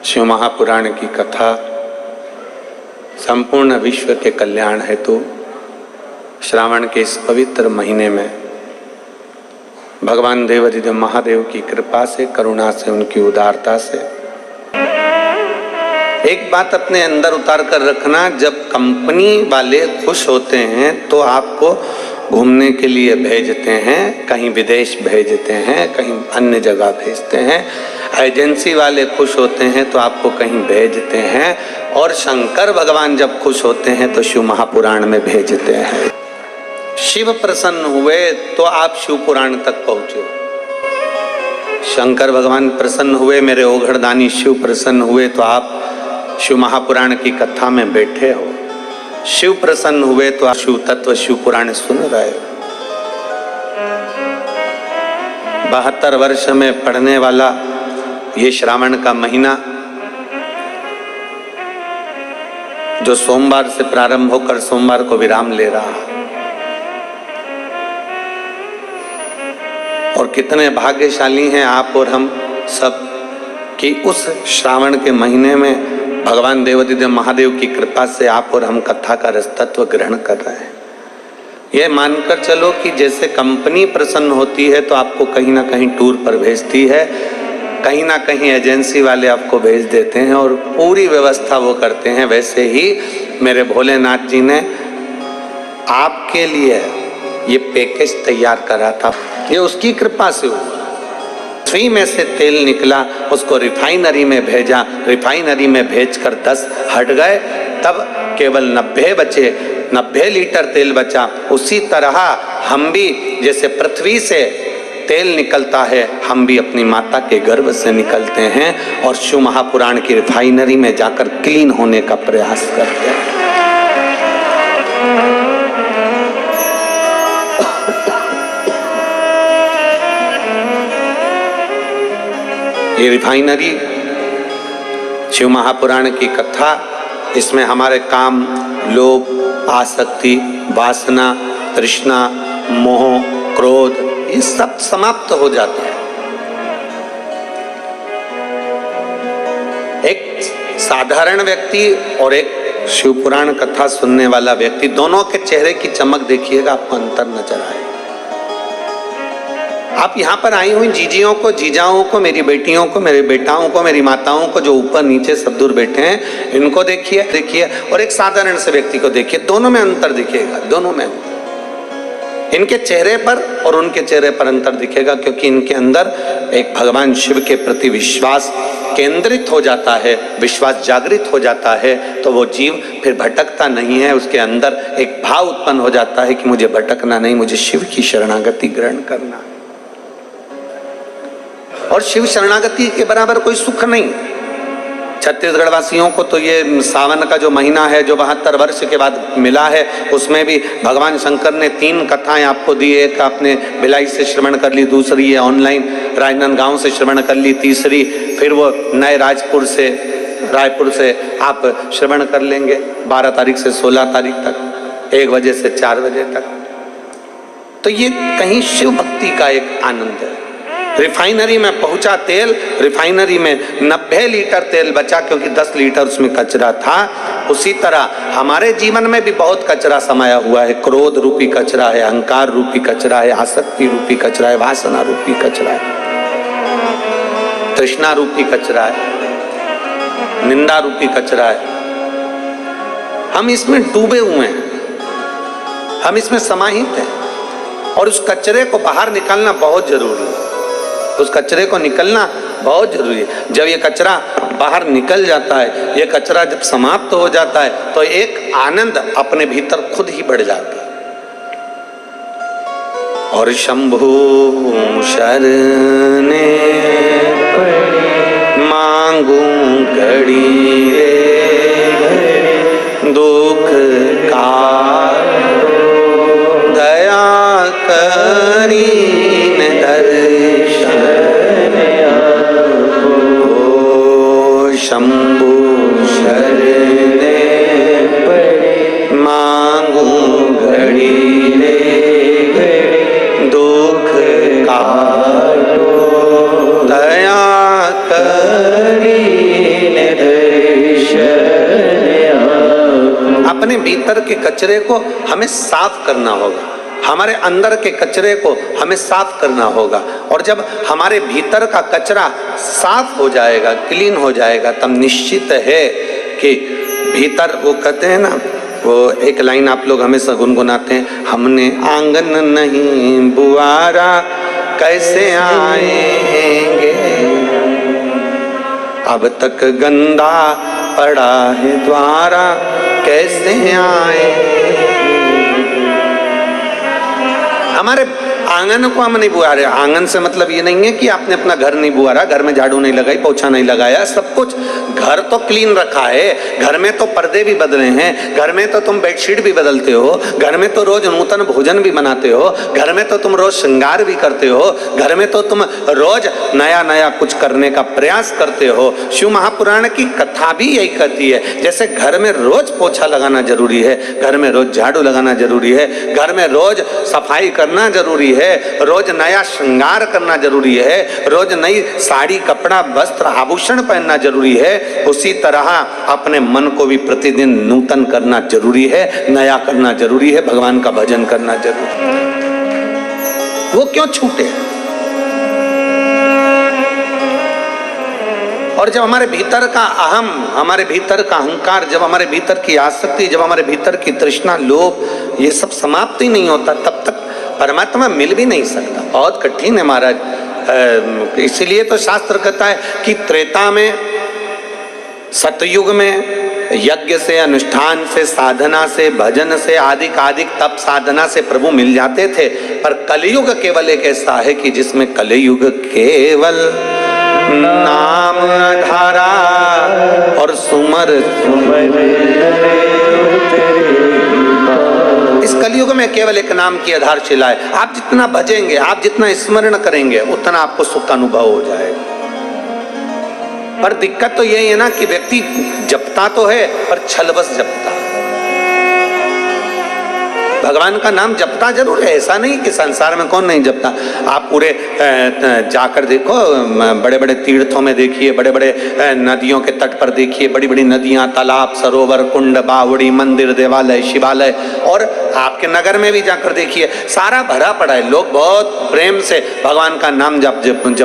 शिव महापुराण की कथा संपूर्ण विश्व के कल्याण हेतु श्रावण के इस पवित्र महीने में भगवान देवाधिदेव महादेव की कृपा से, करुणा से, उनकी उदारता से एक बात अपने अंदर उतार कर रखना, जब कंपनी वाले खुश होते हैं तो आपको घूमने के लिए भेजते हैं, कहीं विदेश भेजते हैं, कहीं अन्य जगह भेजते हैं। एजेंसी वाले खुश होते हैं तो आपको कहीं भेजते हैं, और शंकर भगवान जब खुश होते हैं तो शिव महापुराण में भेजते हैं। शिव प्रसन्न हुए तो आप शिव पुराण तक पहुंचे। शंकर भगवान प्रसन्न हुए, मेरे ओघड़दानी शिव प्रसन्न हुए तो आप शिव महापुराण की कथा में बैठे हो। शिव प्रसन्न हुए तो आप शिव तत्व शिव पुराण सुन रहे हो। 72 वर्ष में पढ़ने वाला ये श्रावण का महीना जो सोमवार से प्रारंभ होकर सोमवार को विराम ले रहा है, और कितने भाग्यशाली हैं आप और हम सब कि उस श्रावण के महीने में भगवान देवाधिदेव महादेव की कृपा से आप और हम कथा का रस तत्व ग्रहण कर रहे हैं। यह मानकर चलो कि जैसे कंपनी प्रसन्न होती है तो आपको कहीं ना कहीं टूर पर भेजती है, कहीं ना कहीं एजेंसी वाले आपको भेज देते हैं और पूरी व्यवस्था वो करते हैं, वैसे ही मेरे भोलेनाथ जी ने आपके लिए ये पैकेज तैयार करा था। ये उसकी कृपा से हुआ। सुई में से तेल निकला, उसको रिफाइनरी में भेजा, रिफाइनरी में भेजकर 10 हट गए, तब केवल 90 बचे, 90 लीटर तेल बचा। उसी तरह हम भी जैसे पृथ्वी से तेल निकलता है, हम भी अपनी माता के गर्भ से निकलते हैं और शिव महापुराण की रिफाइनरी में जाकर क्लीन होने का प्रयास करते हैं। ये रिफाइनरी शिव महापुराण की कथा, इसमें हमारे काम, लोभ, आसक्ति, वासना, तृष्णा, मोह, क्रोध, ये सब समाप्त हो जाते हैं। एक साधारण व्यक्ति और एक शिव पुराण कथा सुनने वाला व्यक्ति, दोनों के चेहरे की चमक देखिएगा, आपको अंतर नजर आए। आप यहाँ पर आई हुई जीजियों को, जीजाओं को, मेरी बेटियों को, मेरे बेटाओं को, मेरी माताओं को, जो ऊपर नीचे सब दूर बैठे हैं, इनको देखिए, और एक साधारण से व्यक्ति को देखिए, दोनों में अंतर दिखेगा। दोनों में इनके चेहरे पर और उनके चेहरे पर अंतर दिखेगा, क्योंकि इनके अंदर एक भगवान शिव के प्रति विश्वास केंद्रित हो जाता है, विश्वास जागृत हो जाता है, तो वो जीव फिर भटकता नहीं है। उसके अंदर एक भाव उत्पन्न हो जाता है कि मुझे भटकना नहीं, मुझे शिव की शरणागति ग्रहण करना। और शिव शरणागति के बराबर कोई सुख नहीं। छत्तीसगढ़ वासियों को तो ये सावन का जो महीना है, जो 72 वर्ष के बाद मिला है, उसमें भी भगवान शंकर ने 3 कथाएं आपको दी। एक आपने भिलाई से श्रवण कर ली, दूसरी ये ऑनलाइन राजनांदगांव से श्रवण कर ली, तीसरी फिर वो नए रायपुर से आप श्रवण कर लेंगे 12 तारीख से 16 तारीख तक, 1 बजे से 4 बजे तक। तो ये कहीं शिव भक्ति का एक आनंद है। रिफाइनरी में पहुंचा तेल, रिफाइनरी में 90 लीटर तेल बचा, क्योंकि 10 लीटर उसमें कचरा था। उसी तरह हमारे जीवन में भी बहुत कचरा समाया हुआ है। क्रोध रूपी कचरा है, अहंकार रूपी कचरा है, आसक्ति रूपी कचरा है, वासना रूपी कचरा है, तृष्णा रूपी कचरा है, निंदा रूपी कचरा है। हम इसमें डूबे हुए हैं, हम इसमें समाहित हैं, और उस कचरे को बाहर निकालना बहुत जरूरी है। उस कचरे को निकलना बहुत जरूरी है। जब ये कचरा बाहर निकल जाता है, ये कचरा जब समाप्त हो जाता है, तो एक आनंद अपने भीतर खुद ही बढ़ जाता है। और शंभु शरणे मांगू घड़ी रे, दुख का दया करी शंभु शरणे मांगू घड़ी रे, दुख का दया करी अपने भीतर के कचरे को हमें साफ करना होगा, हमारे अंदर के कचरे को हमें साफ करना होगा। और जब हमारे भीतर का कचरा साफ हो जाएगा, क्लीन हो जाएगा, तब निश्चित है कि भीतर, वो कहते हैं ना, वो एक लाइन आप लोग हमेशा गुनगुनाते हैं, हमने आंगन नहीं बुआरा कैसे आएंगे, अब तक गंदा पड़ा है द्वारा कैसे आएंगे। हमारे आंगन को हम नहीं बुआ रहे। आंगन से मतलब ये नहीं है कि आपने अपना घर नहीं बुआरा, घर में झाड़ू नहीं लगाई, पोछा नहीं लगाया, सब कुछ घर तो क्लीन रखा है, घर में तो पर्दे भी बदले हैं, घर में तो तुम बेडशीट भी बदलते हो, घर में तो रोज नूतन भोजन भी बनाते हो, घर में तो तुम रोज श्रृंगार भी करते हो, घर में तो तुम रोज नया नया कुछ करने का प्रयास करते हो। शिव महापुराण की कथा भी यही कहती है, जैसे घर में रोज पोछा लगाना जरूरी है, घर में रोज झाड़ू लगाना जरूरी है, घर में रोज सफाई करना जरूरी है, रोज नया श्रृंगार करना जरूरी है, रोज नई साड़ी कपड़ा वस्त्र आभूषण पहनना जरूरी है, उसी तरह अपने मन को भी प्रतिदिन नूतन करना जरूरी है, नया करना जरूरी है, भगवान का भजन करना जरूरी है। वो क्यों छूटे? और जब हमारे भीतर का अहम, हमारे भीतर का अहंकार, जब हमारे भीतर की आसक्ति, जब हमारे भीतर की तृष्णा, लोभ, ये सब समाप्त ही नहीं होता, तब तक परमात्मा मिल भी नहीं सकता। बहुत कठिन है महाराज। इसीलिए तो शास्त्र कहता है कि त्रेता में, सतयुग में यज्ञ से, अनुष्ठान से, साधना से, भजन से, आदिक तप साधना से प्रभु मिल जाते थे। पर कलयुग केवल एक ऐसा है कि जिसमें कलयुग केवल नाम धारा और सुमर इस कलयुग में केवल एक नाम की आधारशिला है। आप जितना भजेंगे, आप जितना स्मरण करेंगे, उतना आपको सुख का अनुभव हो जाएगा। पर दिक्कत तो यही है ना कि व्यक्ति जपता तो है पर छलबस जपता। भगवान का नाम जपता जरूर है, ऐसा नहीं कि संसार में कौन नहीं जपता। आप पूरे जाकर देखो, बड़े बड़े तीर्थों में देखिए, बड़े बड़े नदियों के तट पर देखिए, बड़ी बड़ी नदियां, तालाब, सरोवर, कुंड, बावड़ी, मंदिर, देवालय, शिवालय, और आपके नगर में भी जाकर देखिए, सारा भरा पड़ा है। लोग बहुत प्रेम से भगवान का नाम जप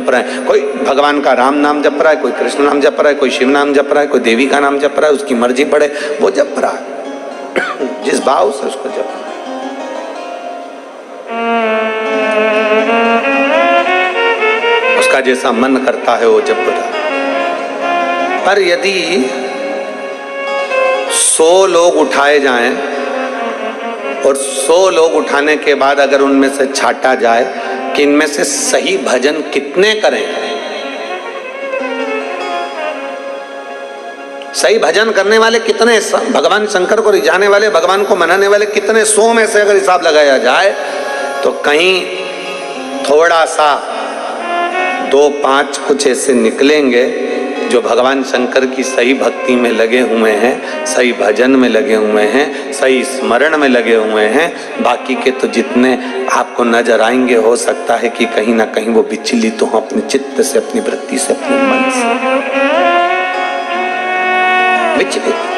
रहे हैं। कोई भगवान का राम नाम जप रहा है, कोई कृष्ण नाम जप रहा है, कोई शिव नाम जप रहा है, कोई देवी का नाम जप रहा है, उसकी मर्जी पड़े वो जप रहा है, जिस भाव से उसको जप। उसका जैसा मन करता है वो जप रहा। पर यदि 100 लोग उठाए जाएं और 100 लोग उठाने के बाद अगर उनमें से छांटा जाए कि इनमें से सही भजन कितने करें, सही भजन करने वाले कितने, भगवान शंकर को रिझाने वाले, भगवान को मनाने वाले कितने, 100 में से अगर हिसाब लगाया जाए तो कहीं थोड़ा सा 2-5 कुछ ऐसे निकलेंगे जो भगवान शंकर की सही भक्ति में लगे हुए हैं, सही भजन में लगे हुए हैं, सही स्मरण में लगे हुए हैं। बाकी के तो जितने आपको नजर आएंगे, हो सकता है कि कहीं ना कहीं वो विचलित हो अपने चित्त से, अपनी वृत्ति से, अपने मन से विचलित।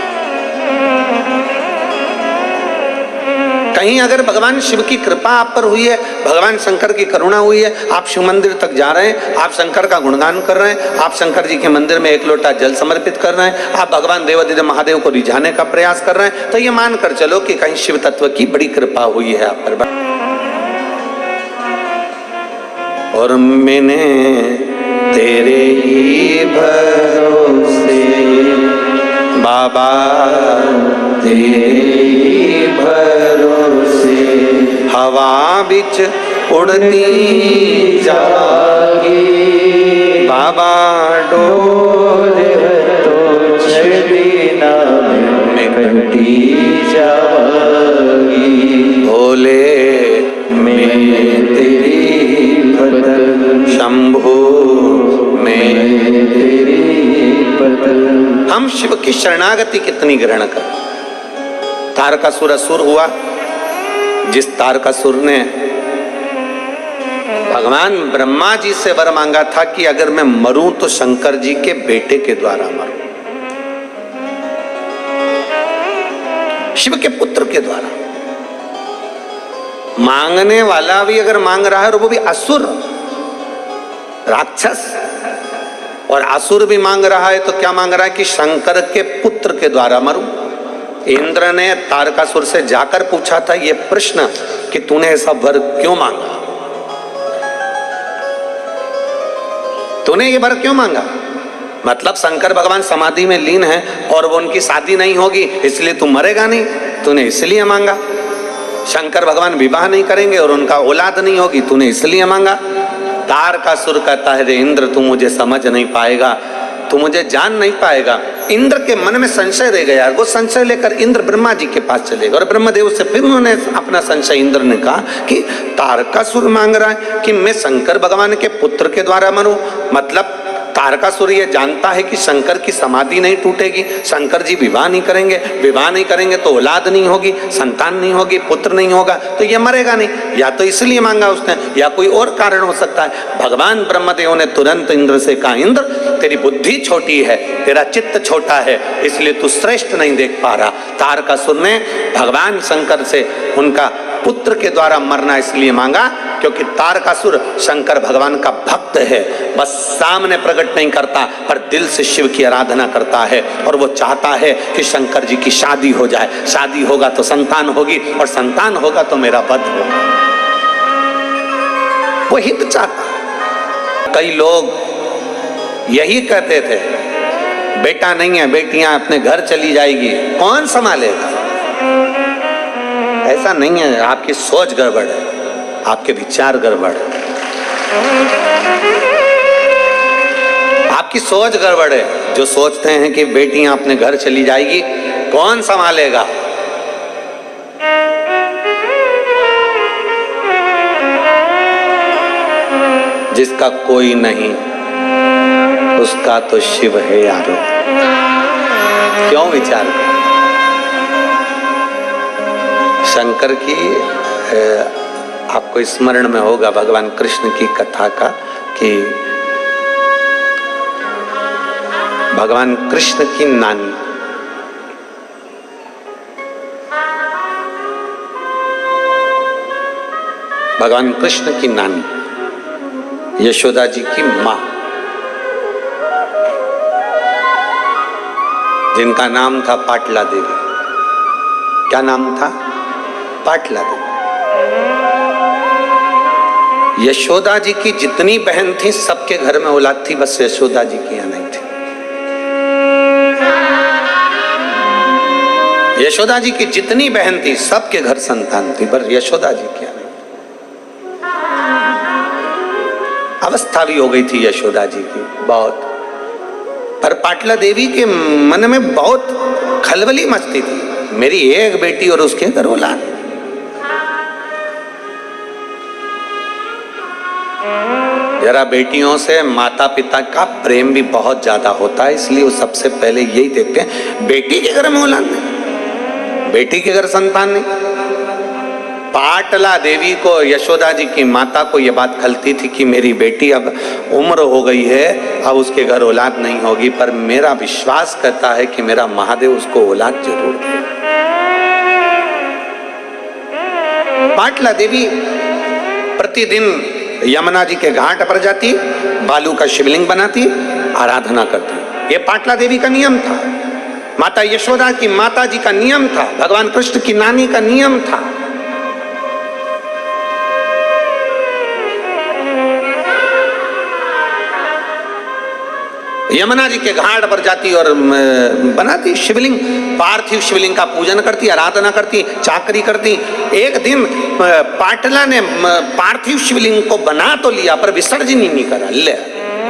कहीं अगर भगवान शिव की कृपा आप पर हुई है, भगवान शंकर की करुणा हुई है, आप शिव मंदिर तक जा रहे हैं, आप शंकर का गुणगान कर रहे हैं, आप शंकर जी के मंदिर में 1 लोटा जल समर्पित कर रहे हैं, आप भगवान देवादिदेव महादेव को रिझाने का प्रयास कर रहे हैं, तो ये मान कर चलो कि कहीं शिव तत्व की बड़ी कृपा हुई है आप पर। और मैंने तेरे ही भरोसे बाबा, तेरे ही भरोसे हवा बिच उड़ती जागी, बाबा डोले तो छड़ी ना में कटी जागी, भोले मैं तेरी बदल, शंभू मैं तेरी बदल। हम शिव की शरणागति कितनी ग्रहण कर। तारकासुर असुर हुआ, जिस तारकासुर ने भगवान ब्रह्मा जी से वर मांगा था कि अगर मैं मरूं तो शंकर जी के बेटे के द्वारा मरूं। शिव के पुत्र के द्वारा। मांगने वाला भी अगर मांग रहा है और वो भी असुर, राक्षस, और असुर भी मांग रहा है तो क्या मांग रहा है कि शंकर के पुत्र के द्वारा मरूं। इंद्र ने तारकासुर से जाकर पूछा था ये प्रश्न कि तूने ऐसा वर क्यों मांगा, तूने ये वर क्यों मांगा? मतलब शंकर भगवान समाधि में लीन है और वो उनकी शादी नहीं होगी इसलिए तू मरेगा नहीं, तूने इसलिए मांगा। शंकर भगवान विवाह नहीं करेंगे और उनका औलाद नहीं होगी, तूने इसलिए मांगा। तारकासुर कहता है इंद्र तू मुझे समझ नहीं पाएगा, तू मुझे जान नहीं पाएगा। इंद्र के मन में संशय रह गया, वो संशय लेकर इंद्र ब्रह्मा जी के पास चले गए और ब्रह्मदेव से फिर उन्होंने अपना संशय इंद्र ने कहा कि तारकासुर मांग रहा है कि मैं शंकर भगवान के पुत्र के द्वारा मरूं। मतलब तारकासुर ये जानता है कि शंकर की समाधि नहीं टूटेगी, शंकर जी विवाह नहीं करेंगे, विवाह नहीं करेंगे तो औलाद नहीं होगी, संतान नहीं होगी, पुत्र नहीं होगा, तो ये मरेगा नहीं। या तो इसलिए मांगा उसने या कोई और कारण हो सकता है। भगवान ब्रह्मदेव ने तुरंत इंद्र से कहा इंद्र तेरी बुद्धि छोटी है, तेरा चित्त छोटा है, इसलिए तू श्रेष्ठ नहीं देख पा रहा। तारकासुर ने भगवान शंकर से उनका पुत्र के द्वारा मरना इसलिए मांगा क्योंकि तारकासुर शंकर भगवान का भक्त है, बस सामने प्रकट नहीं करता पर दिल से शिव की आराधना करता है और वो चाहता है कि शंकर जी की शादी हो जाए, शादी होगा तो संतान होगी और संतान होगा तो मेरा वध होगा, वो हित चाहता। कई लोग यही कहते थे बेटा नहीं है बेटियां अपने घर चली जाएगी, कौन संभालेगा? ऐसा नहीं है, आपकी सोच गड़बड़ है, आपके विचार गड़बड़ है, आपकी सोच गड़बड़ है। जो सोचते हैं कि बेटियां अपने घर चली जाएगी कौन संभालेगा, जिसका कोई नहीं उसका तो शिव है यारो, क्यों विचार कर? शंकर की आपको स्मरण में होगा भगवान कृष्ण की कथा का कि भगवान कृष्ण की नानी भगवान कृष्ण की नानी यशोदा जी की मां, जिनका नाम था पाटला देवी। क्या नाम था? पाटला देवी। यशोदा जी की जितनी बहन थी सबके घर में औलाद थी, बस यशोदा जी की यहाँ नहीं थी। यशोदा जी की जितनी बहन थी सबके घर संतान थी, पर यशोदा जी की यहाँ नहीं। अवस्था भी हो गई थी यशोदा जी की बहुत, पर पाटला देवी के मन में बहुत खलबली मचती थी, मेरी एक बेटी और उसके घर औलाद। जरा बेटियों से माता पिता का प्रेम भी बहुत ज्यादा होता है, इसलिए वो सबसे पहले यही देखते हैं बेटी के घर में औलाद नहीं, बेटी के घर संतान नहीं। पाटला देवी को, यशोदा जी की माता को यह बात खलती थी कि मेरी बेटी अब उम्र हो गई है, अब उसके घर औलाद नहीं होगी, पर मेरा विश्वास कहता है कि मेरा महादेव उसको औलाद जरूर दे। पाटला देवी प्रतिदिन यमुना जी के घाट पर जाती, बालू का शिवलिंग बनाती, आराधना करती। ये पाटला देवी का नियम था, माता यशोदा की माता जी का नियम था, भगवान कृष्ण की नानी का नियम था। यमुना जी के घाट पर जाती और बनाती शिवलिंग, पार्थिव शिवलिंग का पूजन करती, आराधना करती, चाकरी करती। एक दिन पाटला ने पार्थिव शिवलिंग को बना तो लिया पर विसर्जन ही नहीं करा, ले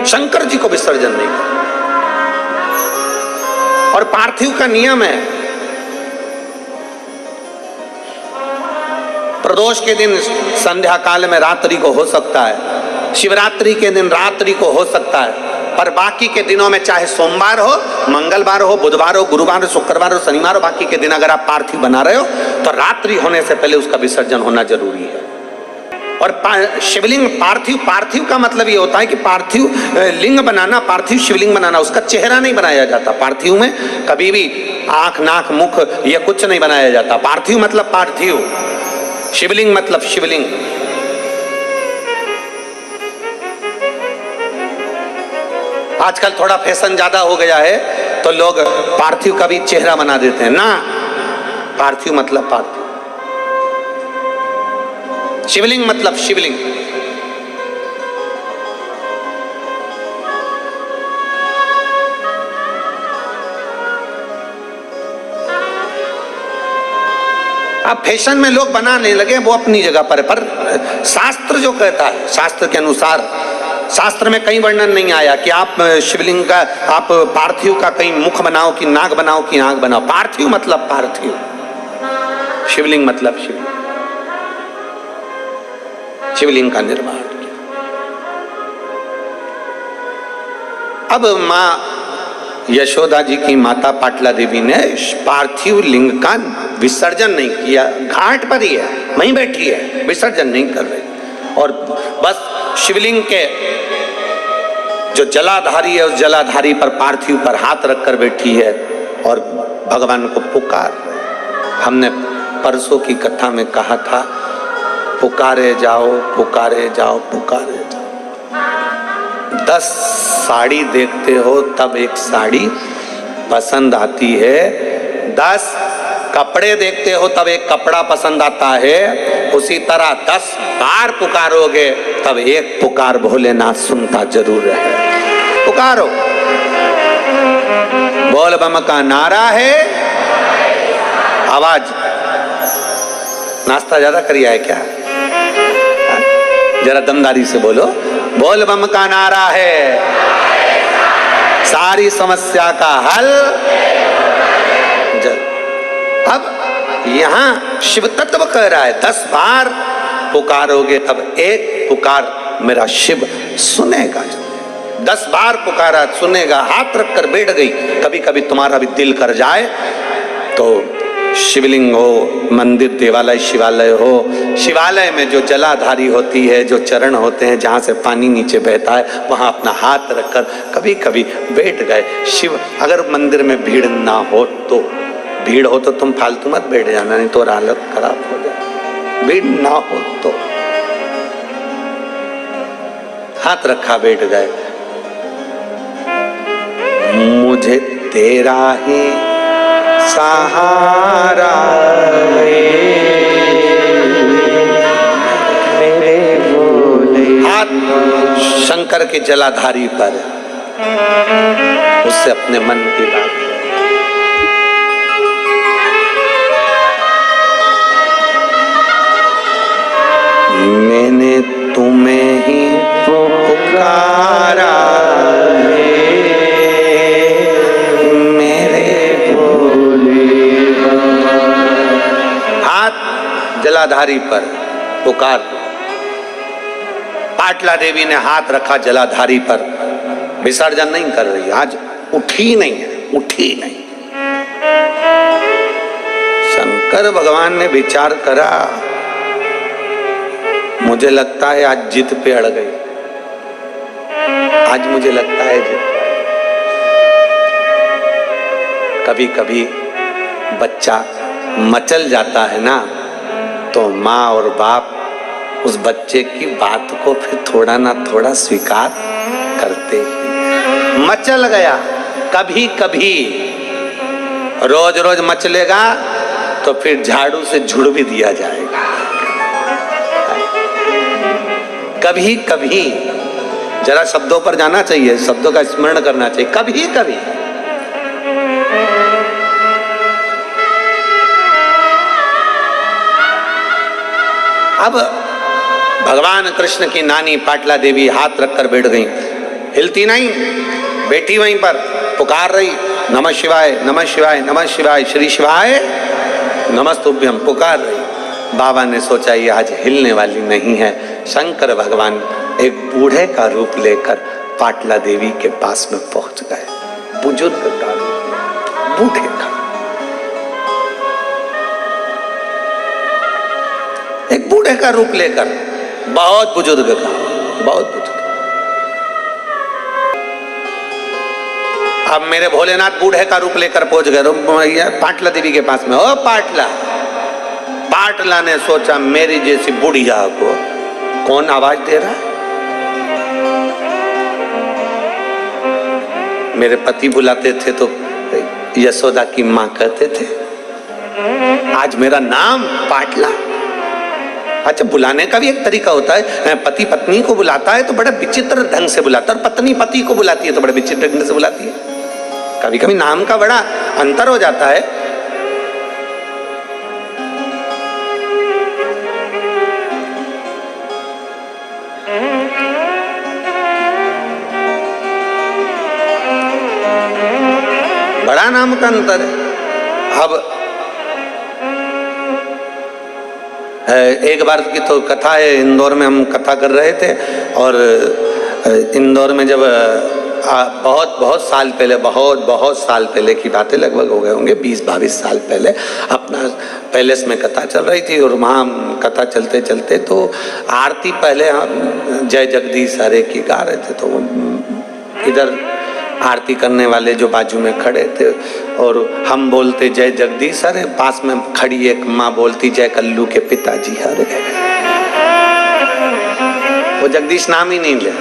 शंकर जी को विसर्जन नहीं करा। और पार्थिव का नियम है प्रदोष के दिन संध्या काल में रात्रि को हो सकता है, शिवरात्रि के दिन रात्रि को हो सकता है, पर बाकी के दिनों में चाहे सोमवार हो, मंगलवार हो, बुधवार हो, गुरुवार हो, शुक्रवार हो, शनिवार हो, बाकी के दिन अगर आप पार्थिव बना रहे हो तो रात्रि होने से पहले उसका विसर्जन होना जरूरी है। और शिवलिंग पार्थिव, पार्थिव का मतलब ये होता है कि पार्थिव लिंग बनाना, पार्थिव शिवलिंग बनाना, उसका चेहरा नहीं बनाया जाता। पार्थिव में कभी भी आंख, नाक, मुख ये कुछ नहीं बनाया जाता। पार्थिव मतलब पार्थिव, शिवलिंग मतलब शिवलिंग। आजकल थोड़ा फैशन ज्यादा हो गया है तो लोग पार्थिव का भी चेहरा बना देते हैं ना। पार्थिव मतलब पार्थिव, शिवलिंग मतलब शिवलिंग। अब फैशन में लोग बनाने लगे, वो अपनी जगह पर शास्त्र जो कहता है, शास्त्र के अनुसार, शास्त्र में कहीं वर्णन नहीं आया कि आप शिवलिंग का, आप पार्थिव का कहीं मुख बनाओ कि नाक बनाओ कि आंख बनाओ। पार्थिव मतलब पार्थिव, शिवलिंग मतलब शिवलिंग। शिवलिंग का निर्माण किया। अब मां यशोदा जी की माता पाटला देवी ने पार्थिव लिंग का विसर्जन नहीं किया, घाट पर ही है, वहीं बैठी है, विसर्जन नहीं कर रही। और बस शिवलिंग के जो जलाधारी है, उस जलाधारी पर, पार्थिव पर हाथ रखकर बैठी है और भगवान को पुकार रही। हमने परसों की कथा में कहा था, पुकारे जाओ, पुकारे जाओ, पुकारे जाओ। 10 साड़ी देखते हो तब एक साड़ी पसंद आती है, 10 कपड़े देखते हो तब एक कपड़ा पसंद आता है। उसी तरह 10 बार पुकारोगे तब एक पुकार भोलेनाथ सुनता जरूर है। पुकारो, बोल बम का नारा है, आवाज। नाश्ता ज्यादा करिया है क्या? जरा दमदारी से बोलो, बोल बम का नारा है, सारी समस्या का हल। अब यहां शिव तत्व कह रहा है, 10 बार पुकारोगे तब एक पुकार मेरा शिव सुनेगा। 10 बार पुकारा, सुनेगा। हाथ रखकर बैठ गई। कभी कभी तुम्हारा भी दिल कर जाए तो शिवलिंग हो, मंदिर, देवालय, शिवालय हो, शिवालय में जो जलाधारी होती है, जो चरण होते हैं, जहाँ से पानी नीचे बहता है, वहाँ अपना हाथ रखकर कभी कभी बैठ गए। शिव, अगर मंदिर में भीड़ ना हो तो, भीड़ हो तो तुम फालतू मत बैठ जाना, नहीं तो हालत खराब हो जाए। भीड़ ना हो तो हाथ रखा बैठ गए। मुझे तेरा ही सहारा मेरे बोले। हाथ शंकर के जलाधारी पर, उससे अपने मन की बात। मैंने तुम्हें ही पुकारा, जलाधारी पर पुकार। पाटला देवी ने हाथ रखा जलाधारी पर, विसर्जन नहीं कर रही, आज उठी नहीं है, उठी नहीं। शंकर भगवान ने विचार करा, मुझे लगता है आज जिद पे अड़ गई, आज मुझे लगता है जिद। कभी कभी बच्चा मचल जाता है ना, तो माँ और बाप उस बच्चे की बात को फिर थोड़ा ना थोड़ा स्वीकार करते हैं। मचल गया, कभी कभी रोज रोज मचलेगा तो फिर झाड़ू से झुड़ भी दिया जाएगा। कभी कभी जरा शब्दों पर जाना चाहिए, शब्दों का स्मरण करना चाहिए। कभी कभी अब भगवान कृष्ण की नानी पाटला देवी हाथ रखकर बैठ गई, हिलती नहीं, बैठी वहीं पर पुकार रही, नमः शिवाय, नमः शिवाय, नमः शिवाय, श्री शिवाय नमस्तुभ्यम पुकार रही। बाबा ने सोचा ये आज हिलने वाली नहीं है। शंकर भगवान एक बूढ़े का रूप लेकर पाटला देवी के पास में पहुंच गए। बुजुर्ग का रूप, बूढ़े का, एक बूढ़े का रूप लेकर बहुत बुजुर्ग का, बहुत बुजुर्ग। अब मेरे भोलेनाथ बूढ़े का रूप लेकर पहुंच गए पाटला देवी के पास में। ओ पाटला, पाटला ने सोचा मेरी जैसी बुढ़िया को कौन आवाज दे रहा है। मेरे पति बुलाते थे तो यशोदा की मां कहते थे, आज मेरा नाम पाटला। अच्छा, बुलाने का भी एक तरीका होता है। पति पत्नी को बुलाता है तो बड़ा विचित्र ढंग से बुलाता है, और पत्नी पति को बुलाती है तो बड़े विचित्र ढंग से बुलाती है। कभी कभी नाम का बड़ा अंतर हो जाता है। बड़ा नाम का अंतर है। अब एक बार की तो कथा है, इंदौर में हम कथा कर रहे थे, और इंदौर में जब बहुत साल पहले, बहुत साल पहले की बातें, लगभग हो गए होंगे 20-22 साल पहले, अपना पैलेस में कथा चल रही थी। और वहाँ कथा चलते चलते तो आरती पहले हम जय जगदीश हरे की गा रहे थे, तो इधर आरती करने वाले जो बाजू में खड़े थे और हम बोलते जय जगदीश हरे, पास में खड़ी एक माँ बोलती जय कल्लू के पिताजी हरे। वो जगदीश नाम ही नहीं ले।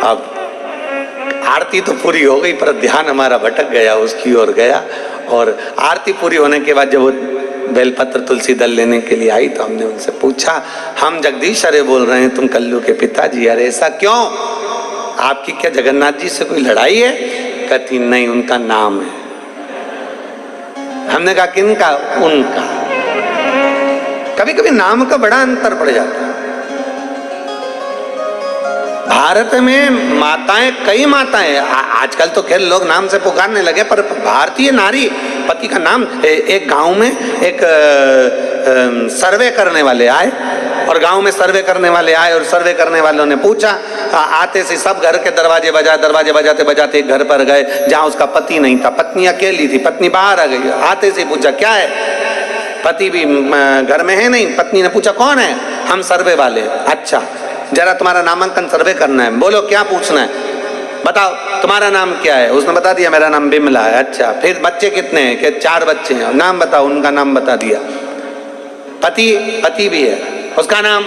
अब आरती तो पूरी हो गई पर ध्यान हमारा भटक गया, उसकी ओर गया। और आरती पूरी होने के बाद जब वो बेलपत्र तुलसी दल लेने के लिए आई तो हमने उनसे पूछा, हम जगदीश हरे बोल रहे हैं, तुम कल्लू के पिताजी हरे, ऐसा क्यों? आपकी क्या जगन्नाथ जी से कोई लड़ाई है? कहती नहीं, उनका नाम है। हमने कहा किनका? उनका। कभी कभी नाम का बड़ा अंतर पड़ जाता है। भारत में माताएं, कई माताएं, आजकल तो खैर लोग नाम से पुकारने लगे, पर भारतीय नारी पति का नाम। एक गांव में एक सर्वे करने वाले आए, और गांव में सर्वे करने वाले आए और सर्वे करने वालों ने पूछा, आते से सब घर के दरवाजे बजाते बजाते एक घर पर गए जहां उसका पति नहीं था, पत्नी अकेली थी, पत्नी बाहर आ गई। आते से पूछा क्या है? पति भी घर में है नहीं। पत्नी ने पूछा कौन है? हम सर्वे वाले। अच्छा, जरा तुम्हारा नामांकन सर्वे करना है, बोलो क्या पूछना है, बताओ तुम्हारा नाम क्या है? उसने बता दिया मेरा नाम बिमला है। अच्छा, फिर बच्चे कितने हैं? कि 4 बच्चे हैं। नाम बताओ। उनका नाम बता दिया। पति भी है, उसका नाम?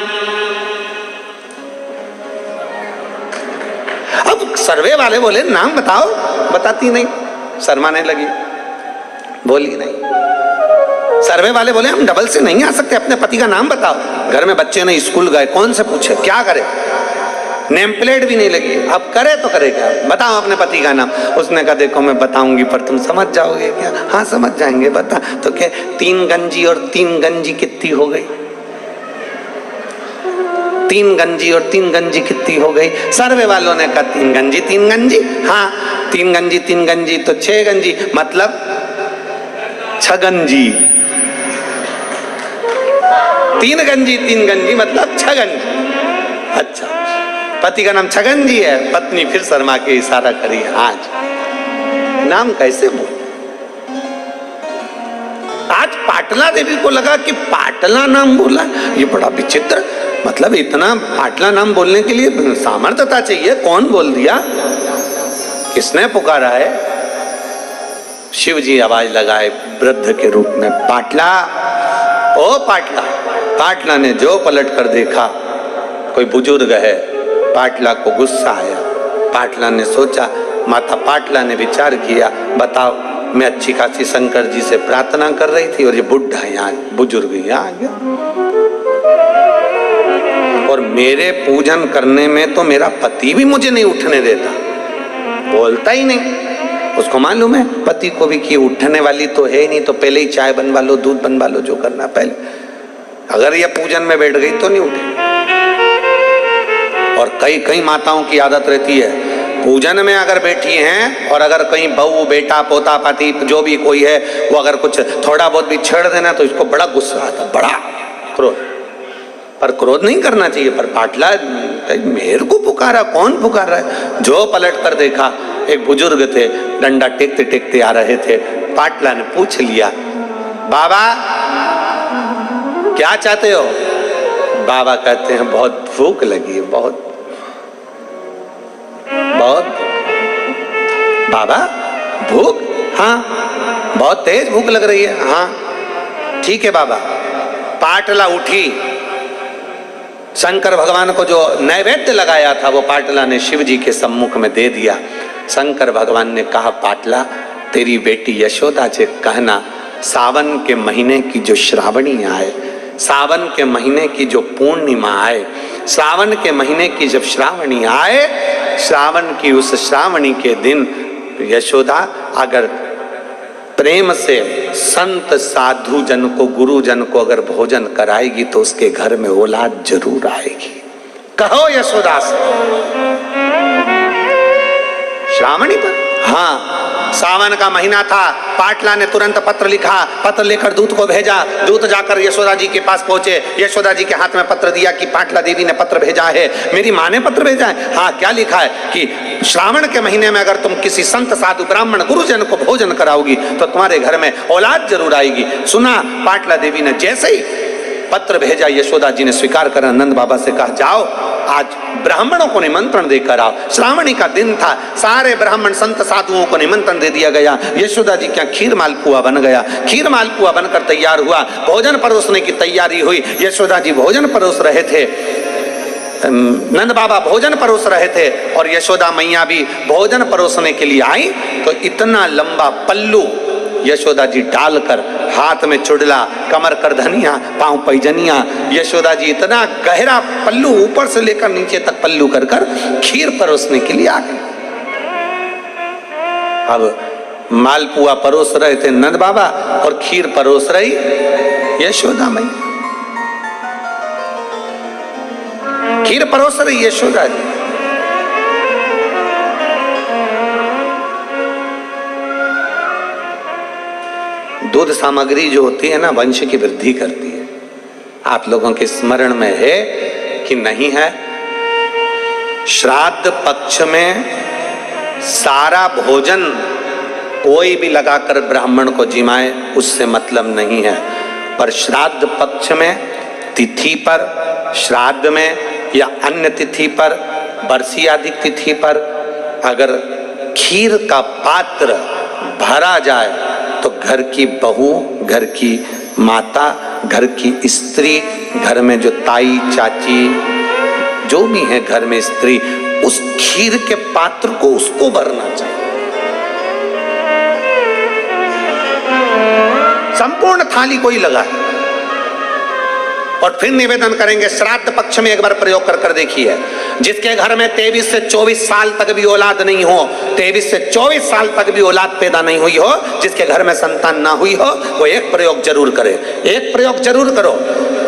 अब सर्वे वाले बोले नाम बताओ, बताती नहीं, शर्माने लगी, बोली नहीं। सर्वे वाले बोले हम डबल से नहीं आ सकते, अपने पति का नाम बताओ। घर में बच्चे नहीं, स्कूल गए, कौन से पूछे, क्या करे? नेम प्लेट भी नहीं लगी। अब करे तो करे क्या? बताओ अपने पति का नाम। उसने कहा देखो मैं बताऊंगी पर तुम समझ जाओगे क्या? हाँ समझ जाएंगे, बता। तो क्या 3 गंजी और 3 गंजी कितनी हो गई? 3 गंजी और 3 गंजी कितनी हो गई? सर्वे वालों ने कहा 3 गंजी 3 गंजी। हाँ 3 गंजी 3 गंजी तो 6 गंजी, मतलब 6 गंजी। 3 गंजी 3 गंजी मतलब 6 गंजी। अच्छा, पति का नाम छगनजी है। पत्नी फिर शर्मा के इशारा करी, आज नाम कैसे बोल? आज पाटला देवी को लगा कि पाटला नाम बोला, ये बड़ा विचित्र, मतलब इतना पाटला नाम बोलने के लिए सामर्थ्यता चाहिए। कौन बोल दिया? किसने पुकारा है? शिव जी आवाज लगाए वृद्ध के रूप में, पाटला, ओ पाटला। पाटला ने जो पलट कर देखा कोई बुजुर्ग है। पाटला को गुस्सा आया। पाटला ने सोचा, माता पाटला ने विचार किया, बताओ मैं अच्छी खासी शंकर जी से प्रार्थना कर रही थी और ये बुढ़ा यहाँ बुजुर्ग यहाँ आ गया, और मेरे पूजन करने में तो मेरा पति भी मुझे नहीं उठने देता, बोलता ही नहीं। उसको मालूम है पति को भी कि उठने वाली तो है नहीं, तो पहले ही चाय बनवा लो, दूध बनवा लो, जो करना पहले। अगर ये पूजन में बैठ गई तो नहीं उठे। और कई माताओं की आदत रहती है, पूजन में अगर बैठी हैं और अगर कहीं बहू बेटा पोता पति जो भी कोई है वो अगर कुछ थोड़ा बहुत भी छेड़ देना तो इसको बड़ा गुस्सा आता, बड़ा क्रोध। पर क्रोध नहीं करना चाहिए। पर पाटला मेरे को पुकारा, कौन पुकार रहा है? जो पलट कर देखा एक बुजुर्ग थे, डंडा टेकते टेकते आ रहे थे। पाटला ने पूछ लिया, बाबा क्या चाहते हो? बाबा कहते हैं बहुत भूख लगी है, बहुत बहुत। बाबा भूख? हाँ, बहुत तेज भूख लग रही है। हाँ ठीक है बाबा। पाटला उठी, शंकर भगवान को जो नैवेद्य लगाया था वो पाटला ने शिव जी के सम्मुख में दे दिया। शंकर भगवान ने कहा, पाटला तेरी बेटी यशोदा से कहना सावन के महीने की जो श्रावणी आए, सावन के महीने की जो पूर्णिमा आए, सावन के महीने की जब श्रावणी आए, श्रावण की उस श्रावणी के दिन यशोदा अगर प्रेम से संत साधु जन को, गुरु जन को अगर भोजन कराएगी तो उसके घर में औलाद जरूर आएगी। कहो यशोदा से। श्रावणी पर? हाँ, सावन का महीना था। पाटला ने तुरंत पत्र लिखा, पत्र लेकर दूत को भेजा। दूत जाकर यशोदा जी के पास पहुंचे। यशोदा जी के हाथ में पत्र दिया कि पाटला देवी ने पत्र भेजा है। मेरी माँ ने पत्र भेजा है? हाँ, क्या लिखा है कि श्रावण के महीने में अगर तुम किसी संत साधु ब्राह्मण गुरुजन को भोजन कराओगी तो तुम्हारे घर में औलाद जरूर आएगी। सुना, पाटला देवी ने जैसे ही पत्र भेजा, यशोदा जी ने स्वीकार कर नंद बाबा से कहा, जाओ आज ब्राह्मणों को निमंत्रण देकर आओ। श्रावणी का दिन था, सारे ब्राह्मण संत साधुओं को निमंत्रण दे दिया गया। यशोदा जी क्या खीर मालपुआ बन गया। खीर मालपुआ बनकर तैयार हुआ, भोजन परोसने की तैयारी हुई। यशोदा जी भोजन परोस रहे थे, नंद बाबा भोजन परोस रहे थे और यशोदा मैया भी भोजन परोसने के लिए आई। तो इतना लंबा पल्लू यशोदा जी डालकर, हाथ में चुड़ला, कमर करधनिया, पांव पैजनिया, यशोदा जी इतना गहरा पल्लू ऊपर से लेकर नीचे तक पल्लू कर कर खीर परोसने के लिए आ गए। अब मालपुआ परोस रहे थे नंद बाबा और खीर परोस रही यशोदा मैया। खीर परोस रही यशोदा जी। दूध सामग्री जो होती है ना, वंश की वृद्धि करती है। आप लोगों के स्मरण में है कि नहीं है? श्राद्ध पक्ष में सारा भोजन कोई भी लगाकर ब्राह्मण को जिमाए उससे मतलब नहीं है, पर श्राद्ध पक्ष में, तिथि पर, श्राद्ध में या अन्य तिथि पर, बरसी आदि तिथि पर अगर खीर का पात्र भरा जाए तो घर की बहू, घर की माता, घर की स्त्री, घर में जो ताई चाची जो भी है घर में स्त्री, उस खीर के पात्र को उसको भरना चाहिए। संपूर्ण थाली कोई लगाए। और फिर निवेदन करेंगे, श्राद्ध पक्ष में एक बार प्रयोग कर कर देखिए। जिसके घर में 23 से 24 साल तक भी औलाद नहीं हो, 23 से 24 साल तक भी औलाद पैदा नहीं हुई हो, जिसके घर में संतान ना हुई हो, वो एक प्रयोग जरूर करे। एक प्रयोग जरूर करो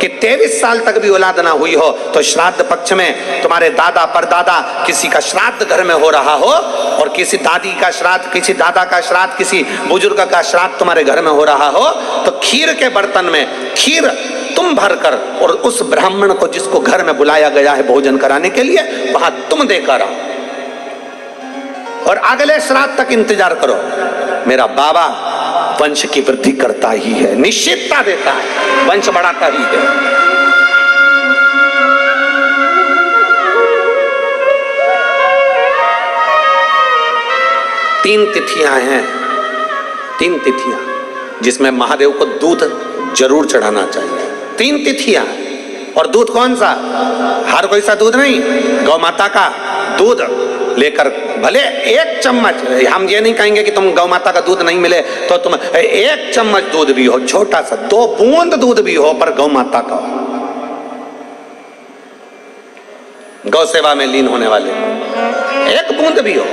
कि 23 साल तक भी औलाद ना हुई हो तो श्राद्ध पक्ष में तुम्हारे दादा परदादा किसी का श्राद्ध घर में हो रहा हो, और किसी दादी का श्राद्ध, किसी दादा का श्राद्ध, किसी बुजुर्ग का श्राद्ध तुम्हारे घर में हो रहा हो, तो खीर के बर्तन में खीर तुम भरकर और उस ब्राह्मण को जिसको घर में बुलाया गया है भोजन कराने के लिए, वहां तुम देकर आओ और अगले श्राद्ध तक इंतजार करो। मेरा बाबा वंश की वृद्धि करता ही है, निश्चितता देता है, वंश बढ़ाता ही है। तीन तिथियां हैं, तीन तिथियां जिसमें महादेव को दूध जरूर चढ़ाना चाहिए। तीन तिथियां, और दूध कौन सा? हर कोई सा दूध नहीं, गौ माता का दूध लेकर, भले एक चम्मच, हम ये नहीं कहेंगे कि तुम गौ माता का दूध नहीं मिले तो तुम एक चम्मच दूध भी हो, छोटा सा 2 बूंद दूध भी हो, पर गौ माता का हो, गौ सेवा में लीन होने वाले, एक बूंद भी हो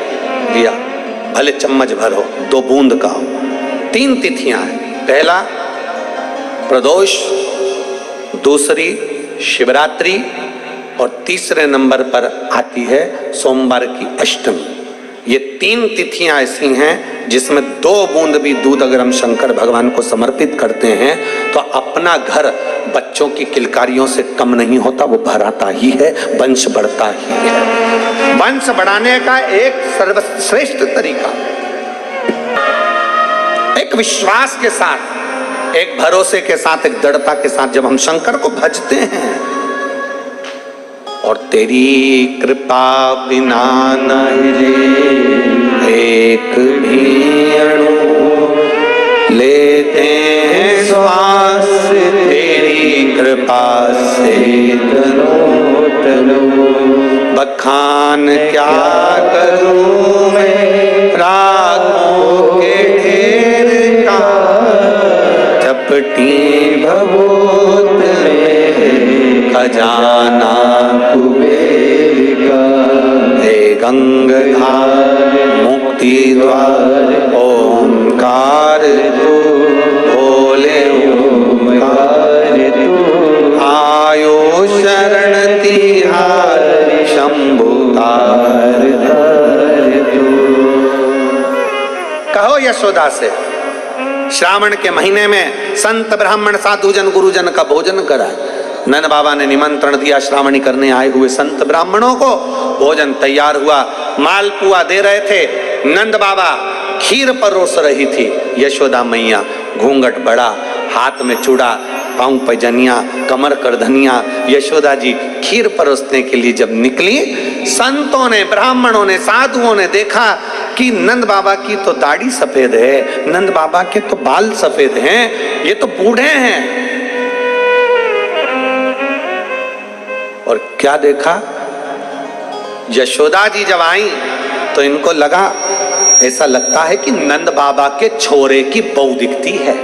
लिया, भले चम्मच भर हो, 2 बूंद का हो। 3 तिथियां हैं, पहला प्रदोष, दूसरी शिवरात्रि, और तीसरे नंबर पर आती है सोमवार की अष्टमी। ये 3 तिथियां ऐसी हैं जिसमें 2 बूंद भी दूध अगर हम शंकर भगवान को समर्पित करते हैं तो अपना घर बच्चों की किलकारियों से कम नहीं होता, वो भराता ही है, वंश बढ़ता ही है। वंश बढ़ाने का एक सर्वश्रेष्ठ तरीका, एक विश्वास के साथ, एक भरोसे के साथ, एक दृढ़ता के साथ जब हम शंकर को भजते हैं और तेरी कृपा बिना नहीं रे एक भी अणु लेते हैं श्वास, तेरी कृपा से तनो तनो। बखान क्या करूं मैं रातों के ढेर का, चपटी भभूत में खजाना कुबेर का। हे गंगाधार मुक्ति द्वार ओंकार तू, भोले ओंकार तू। आयो शरण तिहार शंभु तार तार तू। कहो यशोदा से श्रावण के महीने में संत ब्राह्मण साधु जन गुरुजन का भोजन कराए। नंद बाबा ने निमंत्रण दिया श्रावणी करने आए हुए संत ब्राह्मणों को। भोजन तैयार हुआ, मालपुआ दे रहे थे। नंद बाबा खीर परोस रही थी। यशोदा मैया घूंघट बड़ा, हाथ में चूड़ा, पांव पैजनिया, कमर करधनिया। यशोदा जी खीर परोसने के लिए जब निकली, संतों ने, ब्राह्मणों ने, साधुओं ने देखा कि नंद बाबा की तो दाढ़ी सफेद है, नंद बाबा के तो बाल सफेद हैं, ये तो बूढ़े हैं। और क्या देखा, यशोदा जी जब आई तो इनको लगा, ऐसा लगता है कि नंद बाबा के छोरे की बहू दिखती है।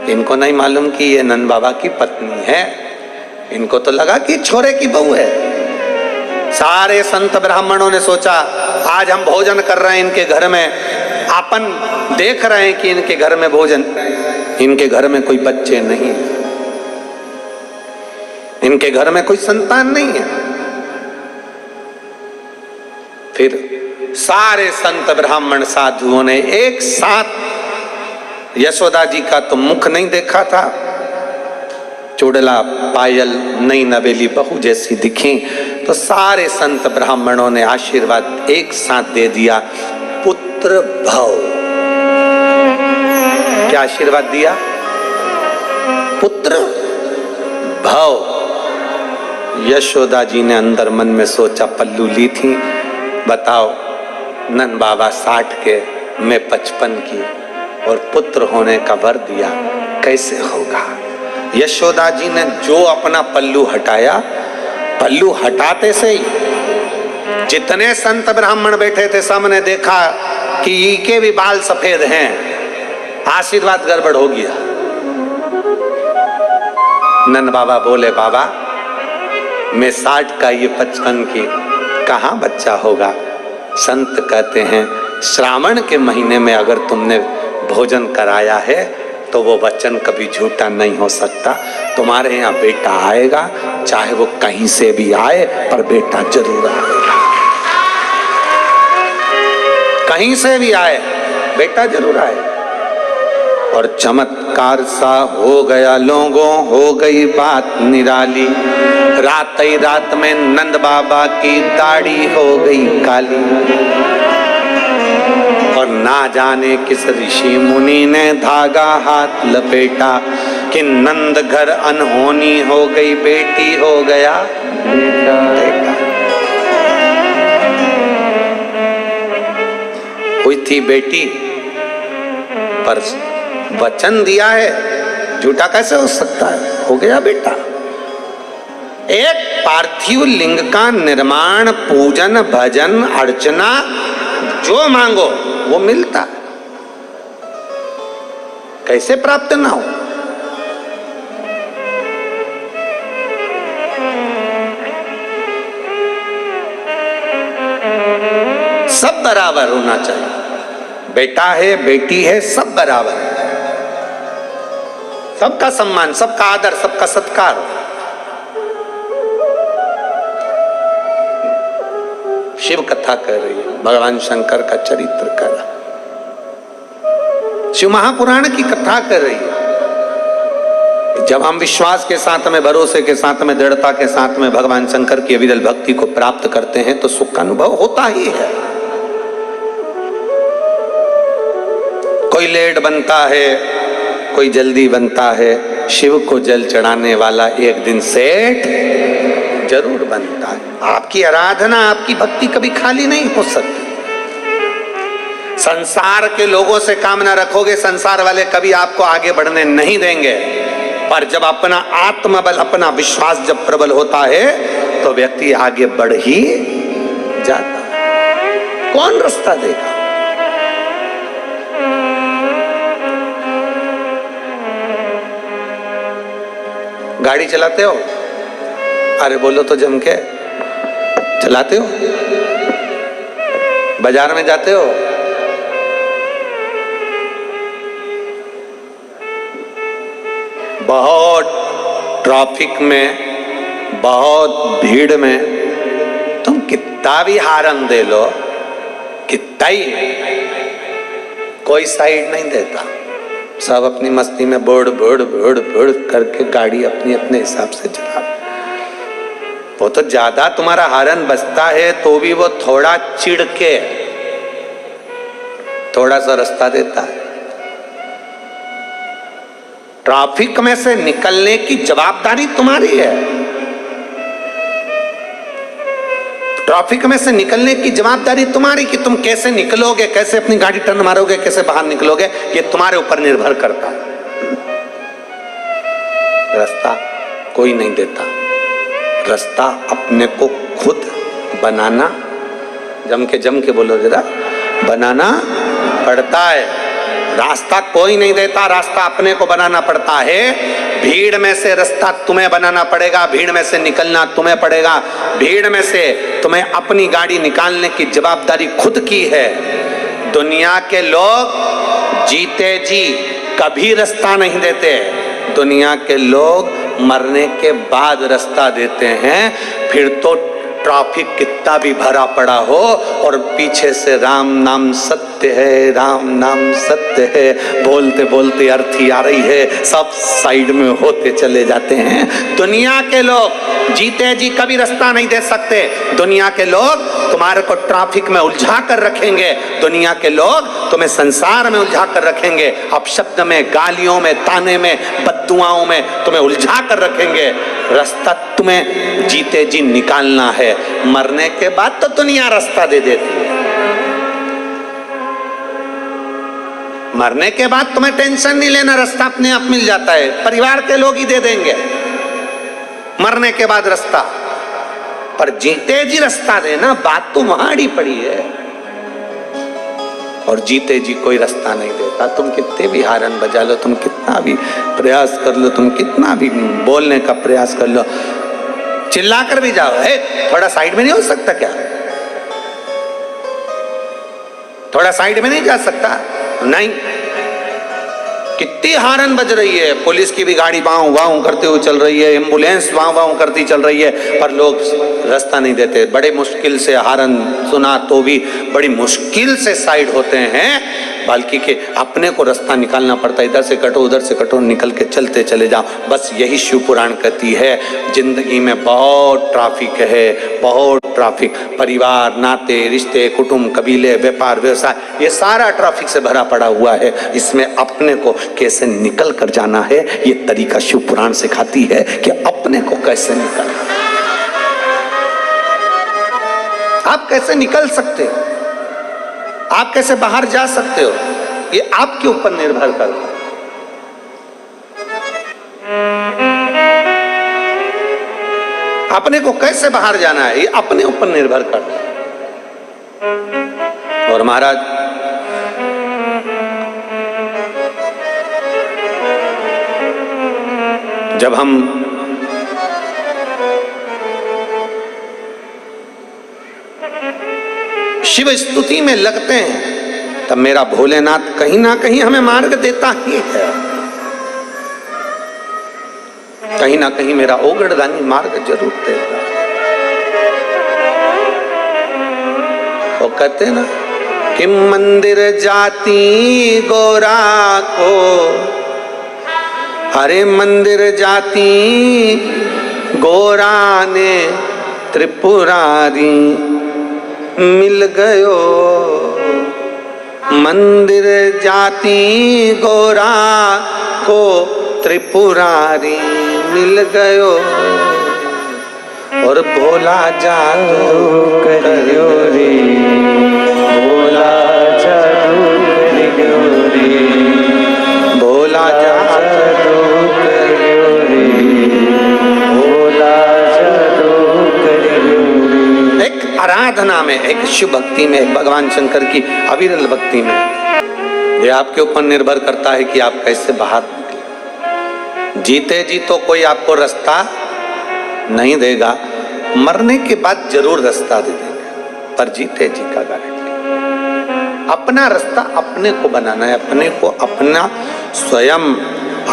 इनको नहीं मालूम कि ये नंद बाबा की पत्नी है, इनको तो लगा कि छोरे की बहू है। सारे संत ब्राह्मणों ने सोचा आज हम भोजन कर रहे हैं इनके घर में, अपन देख रहे हैं कि इनके घर में भोजन, इनके घर में कोई बच्चे नहीं, इनके घर में कोई संतान नहीं है। फिर सारे संत ब्राह्मण साधुओं ने एक साथ, यशोदा जी का तो मुख नहीं देखा था, चुड़ला पायल नई नवेली बहू जैसी दिखी, तो सारे संत ब्राह्मणों ने आशीर्वाद एक साथ दे दिया, पुत्र भव। क्या आशीर्वाद दिया? पुत्र भव। यशोदा जी ने अंदर मन में सोचा, पल्लू ली थी, बताओ नंद बाबा 60 के, मैं 55 की, और पुत्र होने का वर दिया, कैसे होगा। यशोदा जी ने जो अपना पल्लू हटाया, पल्लू हटाते से ही जितने संत ब्राह्मण बैठे थे सबने देखा कि इनके भी बाल सफेद हैं, आशीर्वाद गड़बड़ हो गया। नंद बाबा बोले, बाबा मैं 60 का, ये 55 की, कहाँ बच्चा होगा। संत कहते हैं श्रावण के महीने में अगर तुमने भोजन कराया है तो वो वचन कभी झूठा नहीं हो सकता। तुम्हारे यहाँ बेटा आएगा, चाहे वो कहीं से भी आए, पर बेटा जरूर आएगा। कहीं से भी आए, बेटा जरूर आए। और चमत्कार सा हो गया लोगों, हो गई बात निराली। रात ही रात में नंद बाबा की दाढ़ी हो गई काली। और ना जाने किस ऋषि मुनि ने धागा हाथ लपेटा कि नंद घर अनहोनी हो गई, बेटी हो गया बेटा। हुई थी बेटी, पर वचन दिया है, झूठा कैसे हो सकता है, हो गया बेटा। एक पार्थिव लिंग का निर्माण, पूजन, भजन, अर्चना, जो मांगो वो मिलता, कैसे प्राप्त ना हो। सब बराबर होना चाहिए, बेटा है बेटी है सब बराबर है, सबका सम्मान, सबका आदर, सबका सत्कार। शिव कथा कर रही है, भगवान शंकर का चरित्र कर, शिव महापुराण की कथा कर रही है। जब हम विश्वास के साथ में, भरोसे के साथ में, दृढ़ता के साथ में भगवान शंकर की अविरल भक्ति को प्राप्त करते हैं तो सुख का अनुभव होता ही है। कोई लेट बनता है, कोई जल्दी बनता है, शिव को जल चढ़ाने वाला एक दिन सेठ जरूर बनता है। आपकी आराधना, आपकी भक्ति कभी खाली नहीं हो सकती। संसार के लोगों से काम ना रखोगे, संसार वाले कभी आपको आगे बढ़ने नहीं देंगे। पर जब अपना आत्मबल, अपना विश्वास जब प्रबल होता है तो व्यक्ति आगे बढ़ ही जाता है। कौन रास्ता देगा? गाड़ी चलाते हो? अरे बोलो तो जम के। चलाते हो? बाजार में जाते हो? बहुत ट्रैफिक में, बहुत भीड़ में तुम कितना भी हारन दे लो, कितना ही, कोई साइड नहीं देता। सब अपनी मस्ती में बोड़ बोड़ बोड़ बोड़ करके गाड़ी अपनी अपने हिसाब से चला। वो तो ज्यादा तुम्हारा हारन बजता है तो भी वो थोड़ा चिढ़ के थोड़ा सा रास्ता देता है। ट्रैफिक में से निकलने की जवाबदारी तुम्हारी है। ट्रैफिक में से निकलने की जवाबदारी तुम्हारी कि तुम कैसे निकलोगे, कैसे अपनी गाड़ी टर्न मारोगे, कैसे बाहर निकलोगे, ये तुम्हारे ऊपर निर्भर करता है। रास्ता कोई नहीं देता, रास्ता अपने को खुद बनाना, जम के बोलो जरा, बनाना पड़ता है। रास्ता कोई नहीं देता, रास्ता अपने को बनाना पड़ता है। भीड़ में से रास्ता तुम्हें बनाना पड़ेगा, भीड़ में से निकलना तुम्हें पड़ेगा। भीड़ में से तुम्हें अपनी गाड़ी निकालने की जवाबदारी खुद की है। दुनिया के लोग जीते जी कभी रास्ता नहीं देते, दुनिया के लोग मरने के बाद रास्ता देते हैं। फिर तो ट्रैफिक कितना भी भरा पड़ा हो और पीछे से राम नाम सत्य है, राम नाम सत्य है बोलते बोलते अर्थी आ रही है, सब साइड में होते चले जाते हैं। दुनिया के लोग जीते जी कभी रास्ता नहीं दे सकते। दुनिया के लोग तुम्हारे को ट्रैफिक में उलझा कर रखेंगे, दुनिया के लोग तुम्हें संसार में उलझा कर रखेंगे, अपशब्द में, गालियों में, ताने में, बद्दुआओं में तुम्हें उलझा कर रखेंगे। रास्ता तुम्हें जीते जी निकालना है। मरने के बाद तो दुनिया रास्ता दे देती है। मरने के बाद तुम्हें टेंशन नहीं लेना, रास्ता अपने आप मिल जाता है, परिवार के लोग ही दे देंगे मरने के बाद रास्ता। पर जीते जी रास्ता देना, बात तो वहां अड़ी पड़ी है। और जीते जी कोई रास्ता नहीं देता। तुम कितने भी हारन बजा लो, तुम कितना भी प्रयास कर लो, तुम कितना भी बोलने का प्रयास कर लो, चिल्ला कर भी जाओ, है थोड़ा साइड में नहीं हो सकता क्या? थोड़ा साइड में नहीं जा सकता? नहीं। कितनी हारन बज रही है, पुलिस की भी गाड़ी वाऊ वाऊ करते हुए चल रही है, एम्बुलेंस वाऊ वाऊ करती चल रही है, पर लोग रास्ता नहीं देते। बड़े मुश्किल से हारन सुना तो भी बड़ी मुश्किल से साइड होते हैं, बल्कि के अपने को रास्ता निकालना पड़ता है। इधर से कटो, उधर से कटो, निकल के चलते चले जाओ। बस यही शिव पुराण कहती है। जिंदगी में बहुत ट्रैफिक है, बहुत ट्रैफिक, परिवार, नाते, रिश्ते, कुटुंब, कबीले, व्यापार, व्यवसाय, ये सारा ट्रैफिक से भरा पड़ा हुआ है। इसमें अपने को कैसे निकल कर जाना है, ये तरीका शिव पुराण सिखाती है कि अपने को कैसे निकलना। आप कैसे निकल सकते हो, आप कैसे बाहर जा सकते हो, ये आपके ऊपर निर्भर करता है। अपने को कैसे बाहर जाना है, ये अपने ऊपर निर्भर करता है। और महाराज जब हम शिव स्तुति में लगते हैं तब मेरा भोलेनाथ कहीं ना कहीं हमें मार्ग देता ही है। कहीं ना कहीं मेरा ओगड़दानी मार्ग जरूर देता है। वो कहते ना कि मंदिर जाती गोरा को, अरे मंदिर जाती गोरा ने त्रिपुरारी मिल गयो। मंदिर जाती गोरा को त्रिपुरारी मिल गयो और भोला जादू करियो रे, भोला जादू करियो रे, भोला जादू करियो रे, भोला जादू करियो रे। एक आराधना में, एक शिव भक्ति में, एक भगवान शंकर की अविरल भक्ति में, ये आपके ऊपर निर्भर करता है कि आप कैसे बाहर निकले। जीते जी तो कोई आपको रास्ता नहीं देगा, मरने के बाद जरूर रास्ता दे देंगे, पर जीते जी का गारंटी। अपना रास्ता अपने को बनाना है, अपने को अपना स्वयं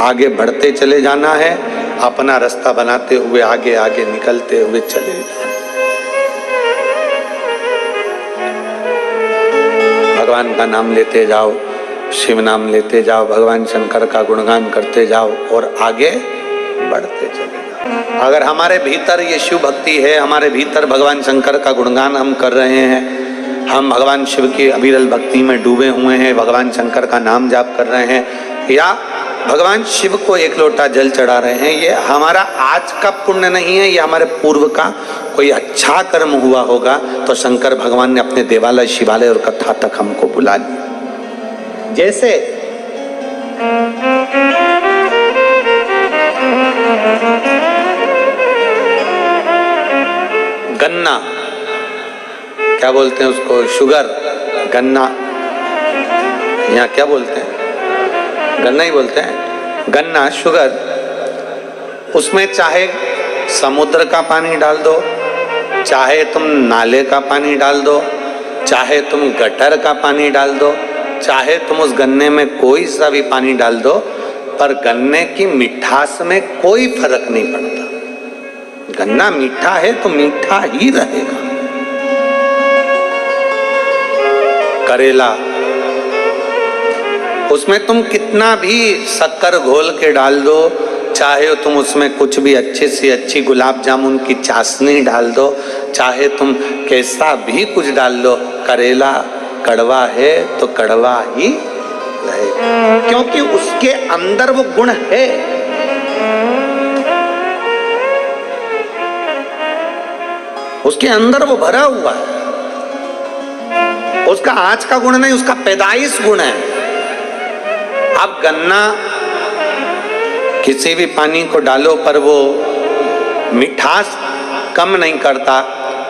आगे बढ़ते चले जाना है, अपना रास्ता बनाते हुए आगे आगे निकलते हुए चले जाना। भगवान का नाम लेते जाओ, शिव नाम लेते जाओ, भगवान शंकर का गुणगान करते जाओ और आगे बढ़ते चले जाओ। अगर हमारे भीतर ये शिव भक्ति है, हमारे भीतर भगवान शंकर का गुणगान हम कर रहे हैं, हम भगवान शिव की अविरल भक्ति में डूबे हुए हैं, भगवान शंकर का नाम जाप कर रहे हैं, या भगवान शिव को एक लोटा जल चढ़ा रहे हैं, ये हमारा आज का पुण्य नहीं है, ये हमारे पूर्व का कोई अच्छा कर्म हुआ होगा, तो शंकर भगवान ने अपने देवालय, शिवालय और कथा तक हमको बुला लिया। जैसे गन्ना, क्या बोलते हैं उसको, शुगर, गन्ना, यहाँ क्या बोलते हैं, गन्ना ही बोलते हैं, गन्ना, शुगर, उसमें चाहे समुद्र का पानी डाल दो, चाहे तुम नाले का पानी डाल दो, चाहे तुम गटर का पानी डाल दो, चाहे तुम उस गन्ने में कोई सा भी पानी डाल दो, पर गन्ने की मिठास में कोई फर्क नहीं पड़ता। गन्ना मीठा है तो मीठा ही रहेगा। करेला, उसमें तुम कितना भी शक्कर घोल के डाल दो, चाहे तुम उसमें कुछ भी अच्छे से अच्छी गुलाब जामुन की चाशनी डाल दो, चाहे तुम कैसा भी कुछ डाल दो, करेला कड़वा है तो कड़वा ही रहेगा, क्योंकि उसके अंदर वो गुण है। उसके अंदर वो भरा हुआ है, उसका आज का गुण नहीं, उसका पैदाइश गुण है। अब गन्ना किसी भी पानी को डालो पर वो मिठास कम नहीं करता,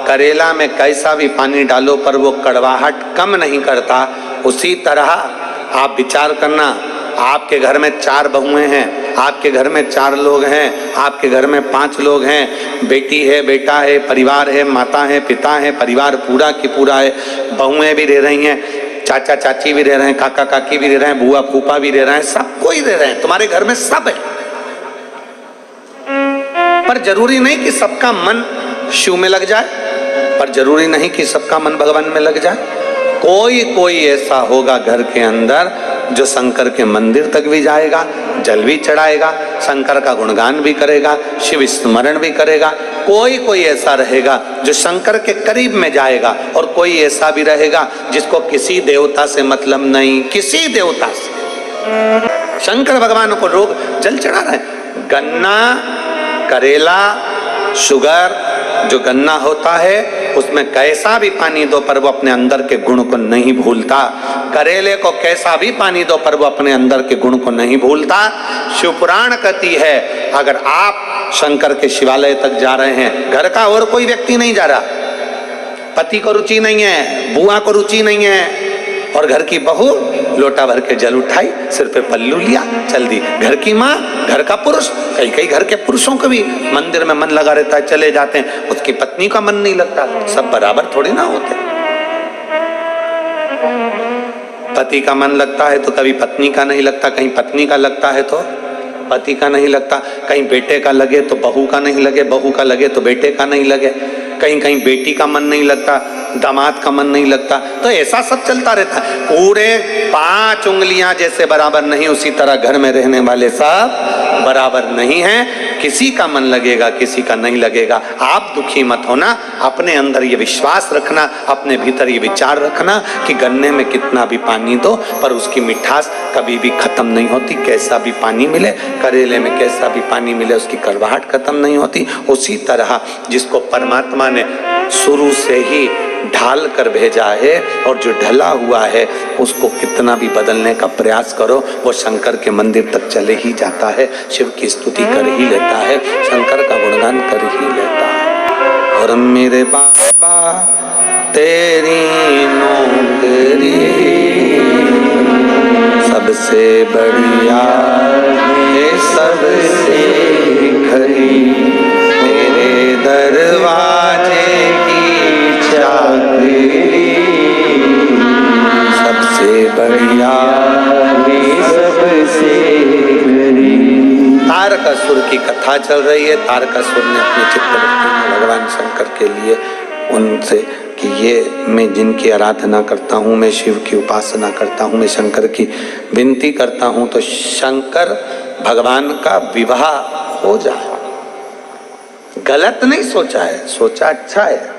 करेला में कैसा भी पानी डालो पर वो कड़वाहट कम नहीं करता। उसी तरह आप विचार करना, आपके घर में 4 बहुएं हैं, आपके घर में 4 लोग हैं, आपके घर में 5 लोग हैं, बेटी है, बेटा है, परिवार है, माता है, पिता है, परिवार पूरा की पूरा है, बहुएं भी रह रही हैं, चाचा चाची भी रह रहे हैं, काका काकी भी रह रहे हैं, बुआ फूफा भी रह रहे हैं, सब कोई रह रहे हैं, तुम्हारे घर में सब है। पर जरूरी नहीं कि सबका मन शिव में लग जाए, पर जरूरी नहीं कि सबका मन भगवान में लग जाए। कोई कोई ऐसा होगा घर के अंदर जो शंकर के मंदिर तक भी जाएगा, जल भी चढ़ाएगा, शंकर का गुणगान भी करेगा, शिव स्मरण भी करेगा। कोई कोई ऐसा रहेगा जो शंकर के करीब में जाएगा, और कोई ऐसा भी रहेगा जिसको किसी देवता से मतलब नहीं, किसी देवता से। शंकर भगवान को लोग जल चढ़ा रहे हैं। गन्ना, करेला, शुगर, जो गन्ना होता है उसमें कैसा भी पानी दो पर वो अपने अंदर के गुण को नहीं भूलता। करेले को कैसा भी पानी दो पर वो अपने अंदर के गुण को नहीं भूलता। शिवपुराण कहती है, अगर आप शंकर के शिवालय तक जा रहे हैं, घर का और कोई व्यक्ति नहीं जा रहा, पति को रुचि नहीं है, बुआ को रुचि नहीं है, और घर की बहू लोटा भर के जल उठाई, सिर पे पल्लू लिया, चल दी। घर की माँ, घर का पुरुष, कई कई घर के पुरुषों को भी मंदिर में मन लगा रहता है, चले जाते हैं, उसकी पत्नी का मन नहीं लगता। सब बराबर थोड़ी ना होते। पति का मन लगता है तो कभी पत्नी का नहीं लगता, कहीं पत्नी का लगता है तो पति का नहीं लगता, कहीं बेटे का लगे तो बहू का नहीं लगे, बहू का लगे तो बेटे का नहीं लगे, कहीं कहीं बेटी का मन नहीं लगता, दामाद का मन नहीं लगता। तो ऐसा सब चलता रहता है। पूरे 5 उंगलियां जैसे बराबर नहीं, उसी तरह घर में रहने वाले सब बराबर नहीं हैं। किसी का मन लगेगा, किसी का नहीं लगेगा। आप दुखी मत होना, अपने अंदर ये विश्वास रखना, अपने भीतर ये विचार रखना कि गन्ने में कितना भी पानी दो पर उसकी मिठास कभी भी खत्म नहीं होती। कैसा भी पानी मिले, करेले में कैसा भी पानी मिले, उसकी कड़वाहट खत्म नहीं होती। उसी तरह जिसको परमात्मा ने शुरू से ही ढाल कर भेजा है और जो ढला हुआ है उसको कितना भी बदलने का प्रयास करो, वो शंकर के मंदिर तक चले ही जाता है, शिव की स्तुति कर ही लेता है, शंकर का गुणगान कर ही लेता है। और मेरे बाबा तेरी नौकरी सबसे बढ़िया है, सबसे खरी तेरे दरवाजे सबसे बढ़िया सबसे तारकासुर की कथा चल रही है। तारकासुर ने अपने चित्तवृत्ति में भगवान शंकर के लिए उनसे कि ये मैं जिनकी आराधना करता हूँ, मैं शिव की उपासना करता हूँ, मैं शंकर की विनती करता हूँ तो शंकर भगवान का विवाह हो जाए। गलत नहीं सोचा है, सोचा अच्छा है।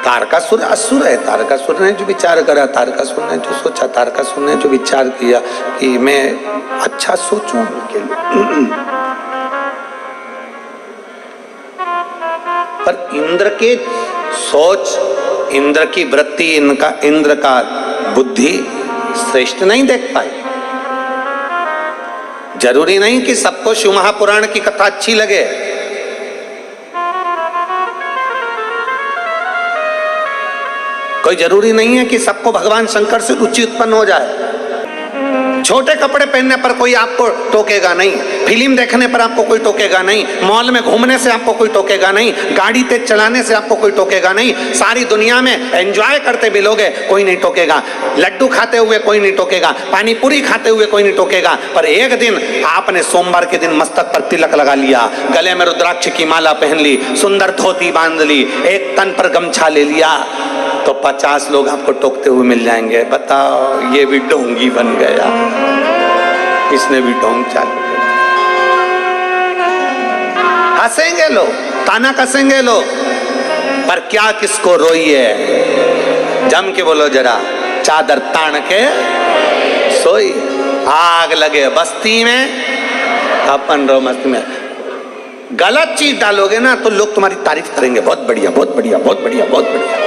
तारकासुर असुर है, तारकासुर ने जो विचार करा, तारकासुर ने जो सोचा, तारकासुर ने जो विचार किया कि मैं अच्छा सोचूं उनके लिए। पर इंद्र के सोच, इंद्र की वृत्ति, इंद्र का बुद्धि श्रेष्ठ नहीं देख पाई। जरूरी नहीं कि सबको शिव महापुराण की कथा अच्छी लगे। कोई जरूरी नहीं है कि सबको भगवान शंकर से रुचि उत्पन्न हो जाए। छोटे कपड़े पहनने पर कोई आपको टोकेगा नहीं, फिल्म देखने पर आपको कोई टोकेगा नहीं, मॉल में घूमने से आपको कोई टोकेगा नहीं, गाड़ी तेज चलाने से आपको कोई टोकेगा नहीं, सारी दुनिया में एंजॉय करते भी लोगे कोई नहीं टोकेगा, लड्डू खाते हुए कोई नहीं टोकेगा, पानी पूरी खाते हुए कोई नहीं टोकेगा। पर एक दिन आपने सोमवार के दिन मस्तक पर तिलक लगा लिया, गले में रुद्राक्ष की माला पहन ली, सुंदर धोती बांध ली, एक तन पर गमछा ले लिया तो 50 लोग आपको टोकते हुए मिल जाएंगे। बताओ, ये भी ढोंगी बन गया, इसने भी ढोंग चालू कर। हंसेंगे लोग, ताना कसेंगे लोग, पर क्या किसको रोइए, जम के बोलो जरा, चादर तान के सोई। आग लगे बस्ती में, अपन रो मस्ती में। गलत चीज डालोगे ना तो लोग तुम्हारी तारीफ करेंगे, बहुत बढ़िया, बहुत बढ़िया, बहुत बढ़िया, बहुत बढ़िया।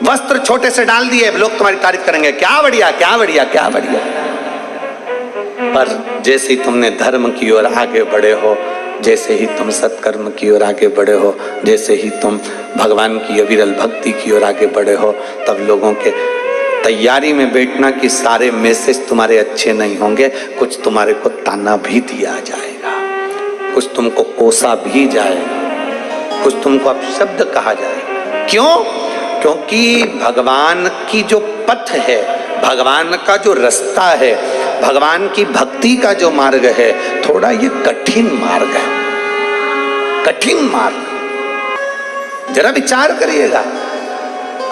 वस्त्र छोटे से डाल दिए, लोग तुम्हारी तारीफ करेंगे, क्या बढ़िया, क्या बढ़िया, क्या बढ़िया। पर जैसे ही तुमने धर्म की ओर आगे बढ़े हो, जैसे ही तुम सत्कर्म की ओर आगे बढ़े हो, जैसे ही तुम भगवान की अविरल भक्ति की ओर आगे बढ़े हो, तब लोगों के तैयारी में बैठना कि सारे मैसेज तुम्हारे अच्छे नहीं होंगे, कुछ तुम्हारे को ताना भी दिया जाएगा, कुछ तुमको कोसा भी जाएगा, कुछ तुमको अपशब्द कहा जाएगा। क्यों? क्योंकि भगवान की जो पथ है, भगवान का जो रास्ता है, भगवान की भक्ति का जो मार्ग है, थोड़ा ये कठिन मार्ग है, कठिन मार्ग। जरा विचार करिएगा।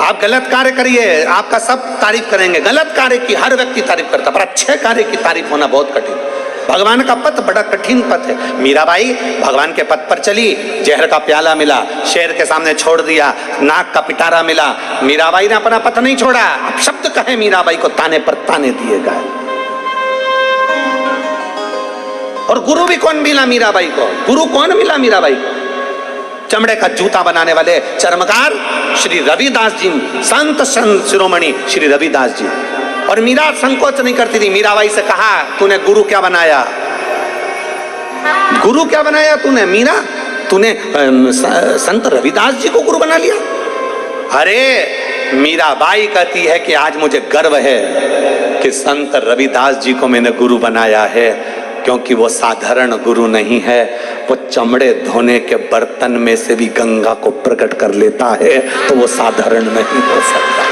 आप गलत कार्य करिए, आपका सब तारीफ करेंगे। गलत कार्य की हर व्यक्ति तारीफ करता, पर अच्छे कार्य की तारीफ होना बहुत कठिन। भगवान का पथ बड़ा कठिन पथ है। मीराबाई भगवान के पथ पर चली, जहर का प्याला मिला, शेर के सामने छोड़ दिया, नाक का पिटारा मिला, मीराबाई ने अपना पथ नहीं छोड़ा। अब शब्द कहे मीराबाई को ताने पर ताने दिए गए। और गुरु भी कौन मिला मीराबाई को? गुरु कौन मिला मीराबाई को? चमड़े का जूता बनाने वाले चर्मकार श्री रविदास जी, संत शिरोमणि श्री रविदास जी। और मीरा संकोच नहीं करती थी, मीराबाई से कहा, तूने गुरु क्या बनाया? गुरु क्या बनाया तूने? मीरा, तूने संत रविदास जी को गुरु बना लिया? अरे मीराबाई कहती है कि आज मुझे गर्व है कि संत रविदास जी को मैंने गुरु बनाया है, क्योंकि वो साधारण गुरु नहीं है, वो चमड़े धोने के बर्तन में से भी गंगा को प्रकट कर लेता है, तो वो साधारण नहीं हो सकता।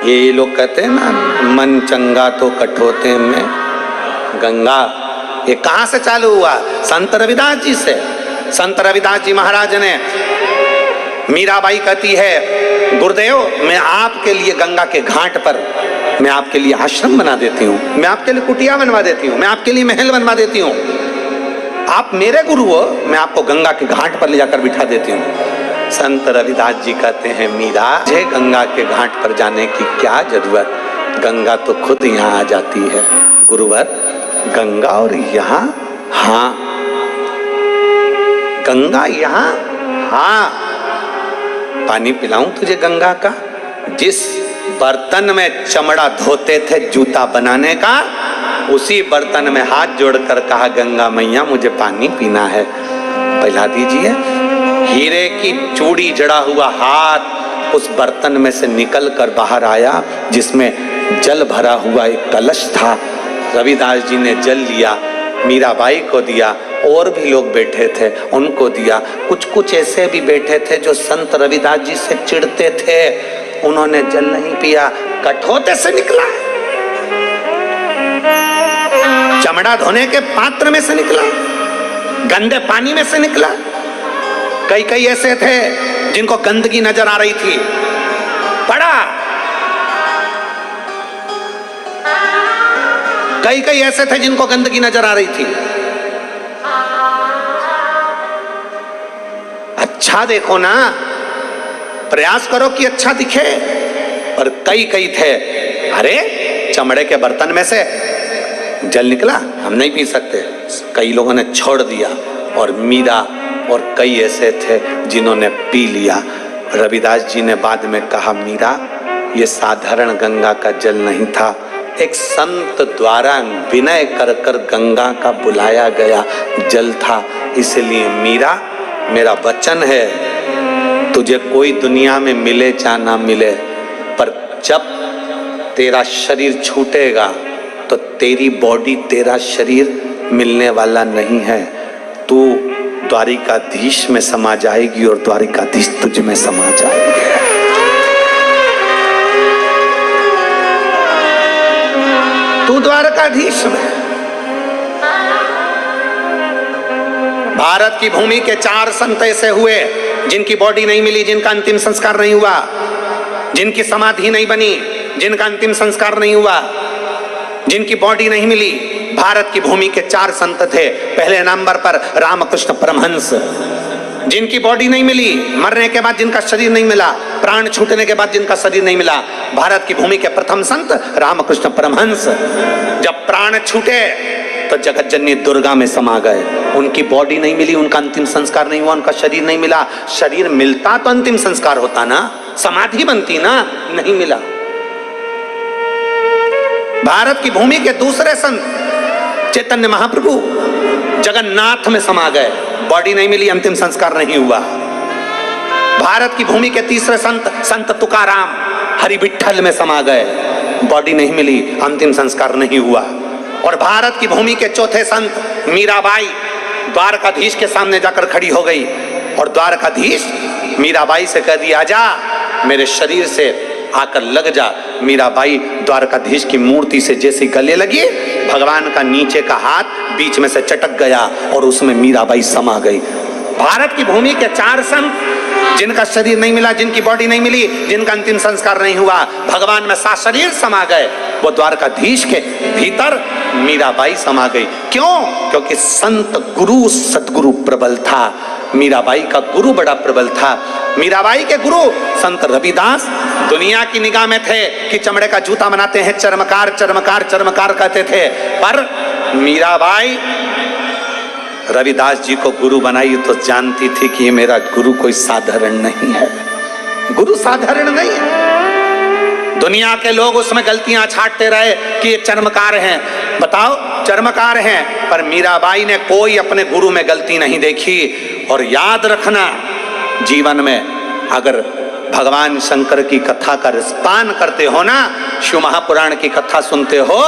ये लोग कहते हैं ना, मन चंगा तो कठोते में गंगा। ये कहां से चालू हुआ? संत रविदास जी से। संत रविदास जी महाराज ने, मीराबाई कहती है, गुरुदेव मैं आपके लिए गंगा के घाट पर मैं आपके लिए आश्रम बना देती हूँ, मैं आपके लिए कुटिया बनवा देती हूँ, मैं आपके लिए महल बनवा देती हूँ। आप मेरे गुरु हो, मैं आपको गंगा के घाट पर ले जाकर बिठा देती हूँ। संत रविदास जी कहते हैं, मीरा मुझे गंगा के घाट पर जाने की क्या जरूरत, गंगा तो खुद यहाँ आ जाती है। गुरुवर, गंगा और यहाँ? हाँ, गंगा यहाँ? हाँ। पानी पिलाऊं तुझे गंगा का? जिस बर्तन में चमड़ा धोते थे जूता बनाने का, उसी बर्तन में हाथ जोड़कर कहा, गंगा मैया मुझे पानी पीना है, पिला दीजिए। हीरे की चूड़ी जड़ा हुआ हाथ उस बर्तन में से निकल कर बाहर आया, जिसमें जल भरा हुआ एक कलश था। रविदास जी ने जल लिया, मीराबाई को दिया, और भी लोग बैठे थे उनको दिया। कुछ कुछ ऐसे भी बैठे थे जो संत रविदास जी से चिढ़ते थे, उन्होंने जल नहीं पिया, कठोते से निकला, चमड़ा धोने के पात्र में से निकला, गंदे पानी में से निकला। कई कई ऐसे थे जिनको गंदगी नजर आ रही थी, पड़ा। कई कई ऐसे थे जिनको गंदगी नजर आ रही थी। अच्छा देखो ना, प्रयास करो कि अच्छा दिखे। और कई कई थे, अरे चमड़े के बर्तन में से जल निकला, हम नहीं पी सकते, कई लोगों ने छोड़ दिया। और मीरा और कई ऐसे थे जिन्होंने पी लिया। रविदास जी ने बाद में कहा, मीरा ये साधारण गंगा का जल नहीं था, एक संत द्वारा विनय कर कर गंगा का बुलाया गया जल था। इसलिए मीरा, मेरा वचन है, तुझे कोई दुनिया में मिले या ना मिले, पर जब तेरा शरीर छूटेगा तो तेरी बॉडी, तेरा शरीर मिलने वाला नहीं है। तू द्वारिकाधीश में समा जाएगी और द्वारिकाधीश तुझ में समा जाएगी। तू द्वारकाधीश में। भारत की भूमि के 4 संत ऐसे हुए जिनकी बॉडी नहीं मिली, जिनका अंतिम संस्कार नहीं हुआ, जिनकी समाधि नहीं बनी, जिनका अंतिम संस्कार नहीं हुआ, जिनकी बॉडी नहीं मिली। भारत की भूमि के 4 संत थे। पहले नंबर पर रामकृष्ण परमहंस, जिनकी बॉडी नहीं मिली, मरने के बाद जिनका शरीर नहीं मिला, प्राण छूटने के बाद जिनका शरीर नहीं मिला। भारत की भूमि के प्रथम संत रामकृष्ण परमहंस, जब प्राण छूटे तो जगत जननी दुर्गा में समा गए। उनकी बॉडी नहीं मिली, उनका अंतिम संस्कार नहीं हुआ, उनका शरीर नहीं मिला। शरीर मिलता तो अंतिम संस्कार होता ना, समाधि बनती ना, नहीं मिला। भारत की भूमि के दूसरे संत चैतन्य महाप्रभु जगन्नाथ में समा गए, बॉडी नहीं मिली, अंतिम संस्कार नहीं हुआ। भारत की भूमि के तीसरे संत संत तुकाराम हरि विठ्ठल में समा गए, बॉडी नहीं मिली, अंतिम संस्कार नहीं हुआ। और भारत की भूमि के चौथे संत मीराबाई द्वारकाधीश के सामने जाकर खड़ी हो गई और द्वारकाधीश मीराबाई से कह दिया, जा मेरे शरीर से आकर लग जा। मीराबाई द्वारकाधीश की मूर्ति से जैसी गले लगी, भगवान का नीचे का हाथ बीच में से चटक गया और उसमें मीराबाई समा गई। भारत की भूमि के 4 संत जिनका शरीर नहीं मिला, जिनकी बॉडी नहीं मिली, जिनका अंतिम संस्कार नहीं हुआ, भगवान में सशरीर समा गए। वो द्वारकाधीश के भीतर मीराबाई समा गई। क्यों? क्योंकि संत गुरु सतगुरु प्रबल था। मीराबाई का गुरु बड़ा प्रबल था। मीराबाई के गुरु संत रविदास दुनिया की निगाह में थे कि चमड़े का जूता बनाते हैं, चर्मकार चर्मकार चर्मकार कहते थे, पर मीराबाई रविदास जी को गुरु बनाई तो जानती थी कि ये मेरा गुरु कोई साधारण नहीं है, गुरु साधारण नहीं है। दुनिया के लोग उसमें गलतियां छांटते रहे कि ये चर्मकार हैं, बताओ चर्मकार हैं, पर मीराबाई ने कोई अपने गुरु में गलती नहीं देखी। और याद रखना, जीवन में अगर भगवान शंकर की कथा का रसपान करते हो ना, शिव महापुराण की कथा सुनते हो,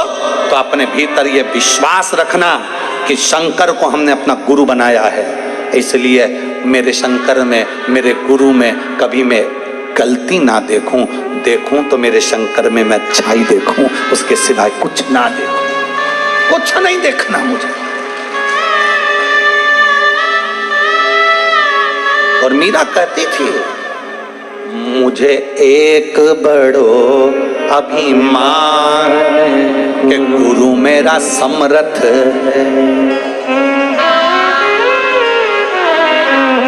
तो अपने भीतर ये विश्वास रखना कि शंकर को हमने अपना गुरु बनाया है। इसलिए मेरे शंकर में, मेरे गुरु में कभी मैं गलती ना देखूं, देखूं तो मेरे शंकर में मैं अच्छाई देखूं, उसके सिवाय कुछ ना देखूं, कुछ नहीं देखना मुझे। और मीरा कहती थी, मुझे एक बड़ो अभिमान के गुरु मेरा समर्थ है।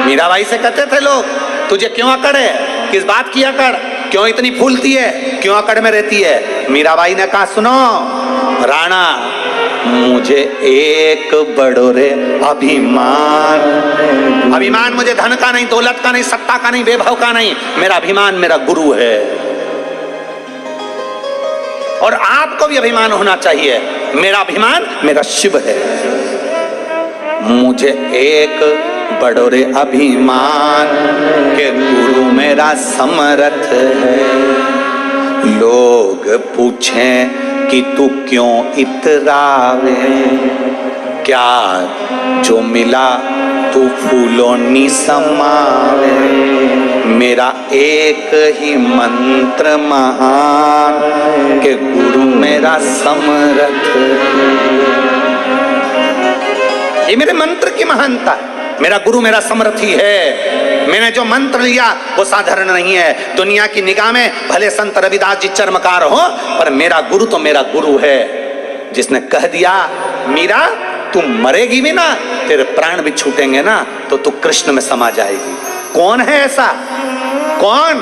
मीराबाई से कहते थे लोग, तुझे क्यों अकड़ है, किस बात की अकड़, क्यों इतनी फूलती है, क्यों अकड़ में रहती है? मीराबाई ने कहा, सुनो राणा, मुझे एक बड़ोरे अभिमान, अभिमान मुझे धन का नहीं, दौलत का नहीं, सत्ता का नहीं, वैभव का नहीं, मेरा अभिमान मेरा गुरु है। और आपको भी अभिमान होना चाहिए, मेरा अभिमान मेरा शिव है। मुझे एक बड़ोरे अभिमान के गुरु मेरा समर्थ है। लोग पूछें कि तू क्यों इतरावे, क्या जो मिला तू फूलों नी समावे। मेरा एक ही मंत्र महान के गुरु मेरा समर्थ। ये मेरे मंत्र की महानता है, मेरा गुरु मेरा समर्थी है। मैंने जो मंत्र लिया वो साधारण नहीं है। दुनिया की निगाह में भले संत रविदास जी चर्मकार हो, पर मेरा गुरु तो मेरा गुरु है। जिसने कह दिया मीरा तू मरेगी भी ना, तेरे प्राण भी छूटेंगे ना, तो तू कृष्ण में समा जाएगी। कौन है ऐसा? कौन?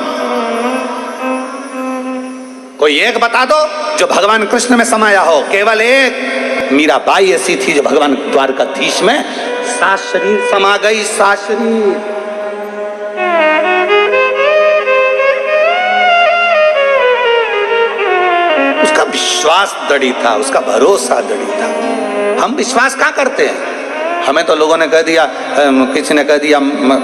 कोई एक बता दो जो भगवान कृष्ण में समाया हो। केवल एक मीराबाई ऐसी थी जो भगवान द्वारकाधीश में सात शरीर समा गई, सात शरीर। उसका विश्वास दृढ़ था, उसका भरोसा दृढ़ था। हम विश्वास कहाँ करते हैं? हमें तो लोगों ने कह दिया, किसी ने कह दिया,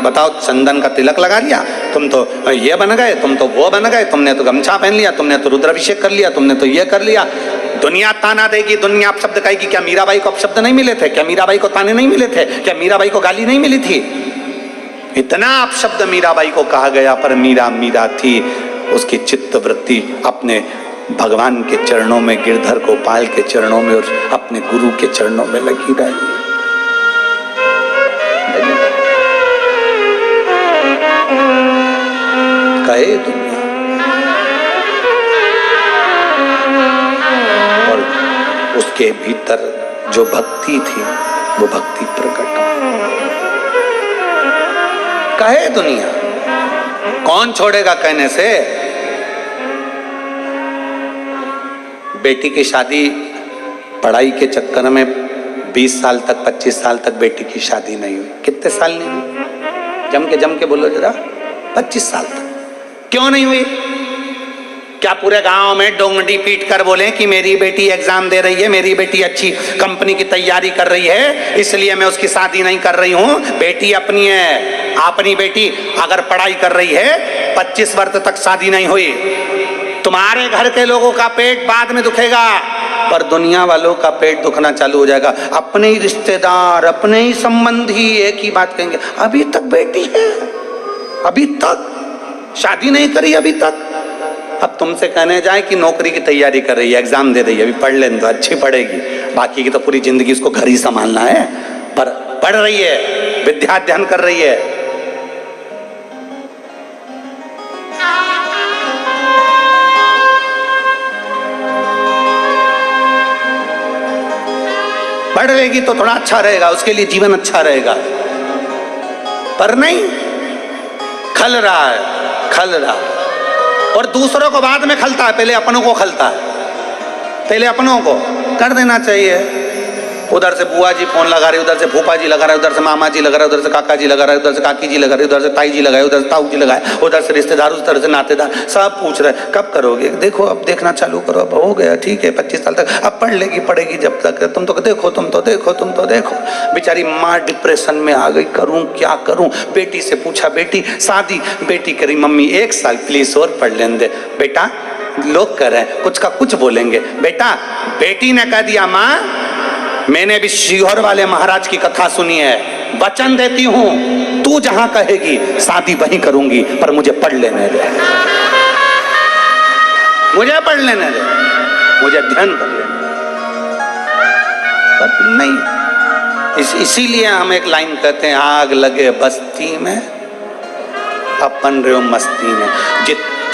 बताओ चंदन का तिलक लगा लिया, तुम तो ये बन गए, तुम तो वो बन गए, तुमने तो गमछा पहन लिया, तुमने तो रुद्राभिषेक कर लिया, तुमने तो ये कर लिया। दुनिया ताना देगी, दुनिया अपशब्द कहेगी। क्या मीराबाई को अपशब्द नहीं मिले थे? क्या मीराबाई को ताने नहीं मिले थे? क्या मीराबाई को गाली नहीं मिली थी? इतना अपशब्द मीराबाई को कहा गया, पर मीरा मीरा थी। उसकी चित्त वृत्ति अपने भगवान के चरणों में, गिरधर गोपाल के चरणों में और अपने गुरु के चरणों में लगी रही। कहे दुनिया, और उसके भीतर जो भक्ति थी वो भक्ति प्रकट कहे दुनिया। कौन छोड़ेगा कहने से? बेटी की शादी पढ़ाई के चक्कर में 20 साल तक, 25 साल तक बेटी की शादी नहीं हुई। कितने साल नहीं हुई? जम के बोलो जरा। 25 साल तक क्यों नहीं हुई? क्या पूरे गांव में डोंगडी पीट कर बोले कि मेरी बेटी एग्जाम दे रही है, मेरी बेटी अच्छी कंपनी की तैयारी कर रही है, इसलिए मैं उसकी शादी नहीं कर रही हूं? बेटी अपनी है। अपनी बेटी अगर पढ़ाई कर रही है, 25 वर्ष तक शादी नहीं हुई, तुम्हारे घर के लोगों का पेट बाद में दुखेगा, पर दुनिया वालों का पेट दुखना चालू हो जाएगा। अपने ही रिश्तेदार, अपने ही संबंधी एक ही बात कहेंगे, अभी तक बेटी है, अभी तक शादी नहीं करी, अभी तक। अब तुमसे कहने जाए कि नौकरी की तैयारी कर रही है, एग्जाम दे रही है, अभी पढ़ लेने दो, अच्छी पढ़ेगी, बाकी की तो पूरी जिंदगी उसको घर ही संभालना है, पर पढ़ रही है, विद्या अध्ययन कर रही है। पढ़ लेगी तो थोड़ा अच्छा रहेगा, उसके लिए जीवन अच्छा रहेगा, पर नहीं, खल रहा है, खल रहा। और दूसरों को बाद में खलता है, पहले अपनों को खलता है। पहले अपनों को कर देना चाहिए। उधर से बुआ जी फोन लगा रही, उधर से फूफा जी लगा रहे, उधर से मामा जी लगा रहे, उधर से काका जी लगा रहे, उधर से काकी जी लगा रही, उधर से ताई जी लगाए, उधर से ताऊ जी लगाए, उधर से रिश्तेदार, उधर से नातेदार, सब पूछ रहे कब करोगे? देखो अब देखना चालू करो, अब हो गया, ठीक है 25 साल तक, अब पढ़ लेगी, पढ़ेगी जब तक, तुम तो देखो, तुम तो देखो, तुम तो देखो। बेचारी माँ डिप्रेशन में आ गई, करूं क्या करूं? बेटी से पूछा, बेटी शादी, बेटी करी मम्मी 1 साल प्लीज और पढ़ लेने दे। बेटा लोग कह रहे हैं, कुछ का कुछ बोलेंगे। बेटा, बेटी ने कह दिया, माँ मैंने भी शिहोर वाले महाराज की कथा सुनी है, वचन देती हूं तू जहां कहेगी शादी वहीं करूंगी, पर मुझे पढ़ लेने दे, मुझे पढ़ लेने दे, मुझे अध्ययन कर लेने। पर नहीं, इसीलिए हम एक लाइन कहते हैं, आग लगे बस्ती में अपन रहो मस्ती में।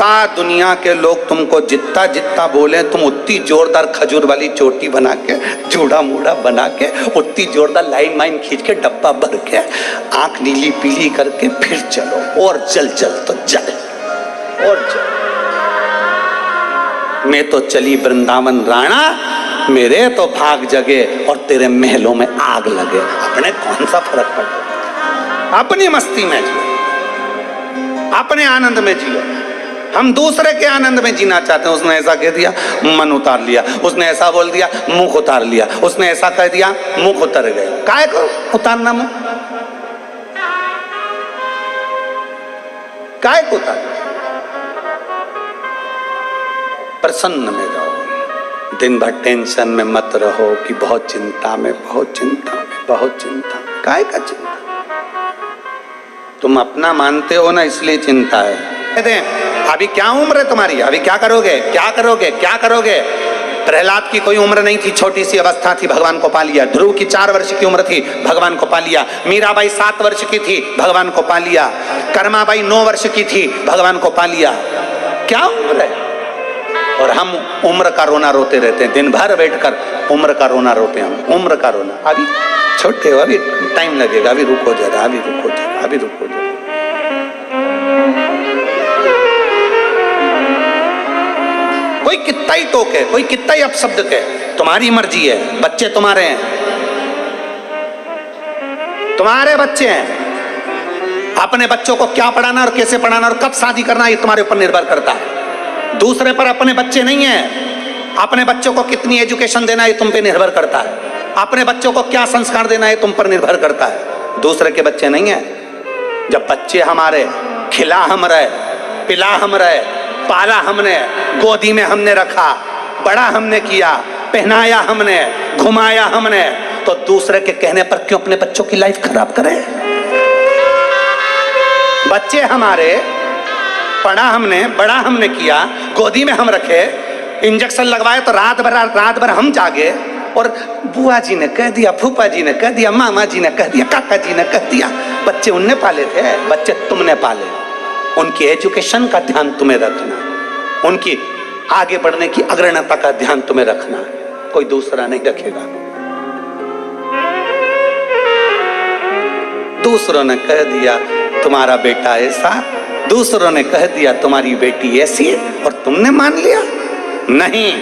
जितना दुनिया के लोग तुमको जितना जितना बोले, तुम उतनी जोरदार खजूर वाली चोटी बना के, जूड़ा मूड़ा बना के, उतनी जोरदार लाइन माइन खींच के, डब्बा भर के, आंख नीली पीली करके फिर चलो। और जल तो जल, और जल। मैं तो चली वृंदावन राणा, मेरे तो भाग जगे और तेरे महलों में आग लगे। अपने कौन सा फर्क पड़ता? अपनी मस्ती में जियो, अपने आनंद में जियो। हम दूसरे के आनंद में जीना चाहते हैं। उसने ऐसा कह दिया, मन उतार लिया। उसने ऐसा बोल दिया, मुंह उतार लिया। उसने ऐसा कह दिया, मुंह उतर गए। काहे को उतारना मुंह? काहे को उतार? प्रसन्न में रहो, दिन भर टेंशन में मत रहो कि बहुत चिंता में, बहुत चिंता में, बहुत चिंता में। काहे का चिंता? तुम अपना मानते हो ना, इसलिए चिंता है। कहते हैं अभी क्या उम्र है तुम्हारी, अभी क्या करोगे, क्या करोगे, क्या करोगे? प्रहलाद की कोई उम्र नहीं थी, छोटी सी अवस्था थी, भगवान को पा लिया। ध्रुव की 4 वर्ष की उम्र थी, भगवान को पा लिया। मीराबाई 7 वर्ष की थी, भगवान को पा लिया। कर्माबाई 9 वर्ष की थी, भगवान को पा लिया। क्या उम्र है? और हम उम्र का रोना रोते रहते हैं, दिन भर बैठकर उम्र का रोना रोते हैं हम, उम्र का रोना। अभी छोटे हो, अभी टाइम लगेगा, अभी रुको जरा, अभी रुको जरा, अभी रुको जरा। कोई कितना ही टोके, कोई कितना ही अपशब्द कहे, तुम्हारी मर्जी है। बच्चे तुम्हारे हैं, तुम्हारे बच्चे हैं। अपने बच्चों को क्या पढ़ाना और कैसे पढ़ाना और कब शादी करना, ये तुम्हारे ऊपर निर्भर करता है। दूसरे पर अपने बच्चे नहीं है। अपने बच्चों को कितनी एजुकेशन देना है तुम पे निर्भर करता है। अपने बच्चों को क्या संस्कार देना है तुम पर निर्भर करता है, दूसरे के बच्चे नहीं है। जब बच्चे हमारे, खिला हम रहे, पिला हम रहे, पाला हमने, गोदी में हमने रखा, बड़ा हमने किया, पहनाया हमने, घुमाया हमने, तो दूसरे के कहने पर क्यों अपने बच्चों की लाइफ खराब करें? बच्चे हमारे, पढ़ा हमने, बड़ा हमने किया, गोदी में हम रखे, इंजेक्शन लगवाए तो रात भर हम जागे, और बुआ जी ने कह दिया, फूफा जी ने कह दिया, मामा जी ने कह दिया, काका जी ने कह दिया। बच्चे उनने पाले थे, बच्चे तुमने पाले। उनकी एजुकेशन का ध्यान तुम्हें रखना, उनकी आगे बढ़ने की अग्रणता का ध्यान तुम्हें रखना, कोई दूसरा नहीं रखेगा। दूसरों ने कह दिया तुम्हारा बेटा ऐसा, दूसरों ने कह दिया तुम्हारी बेटी ऐसी, और तुमने मान लिया? नहीं,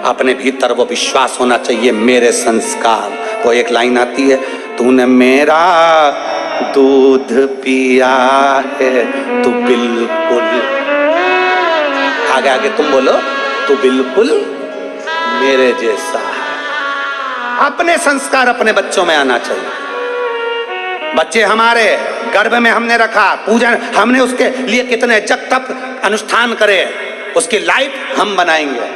अपने भीतर वो विश्वास होना चाहिए, मेरे संस्कार। वो एक लाइन आती है, तूने मेरा दूध पिया है, तू बिल्कुल, आगे आगे तुम बोलो, तू बिल्कुल मेरे जैसा है। अपने संस्कार अपने बच्चों में आना चाहिए। बच्चे हमारे, गर्भ में हमने रखा, पूजन हमने उसके लिए कितने जप तप अनुष्ठान करे, उसकी लाइफ हम बनाएंगे।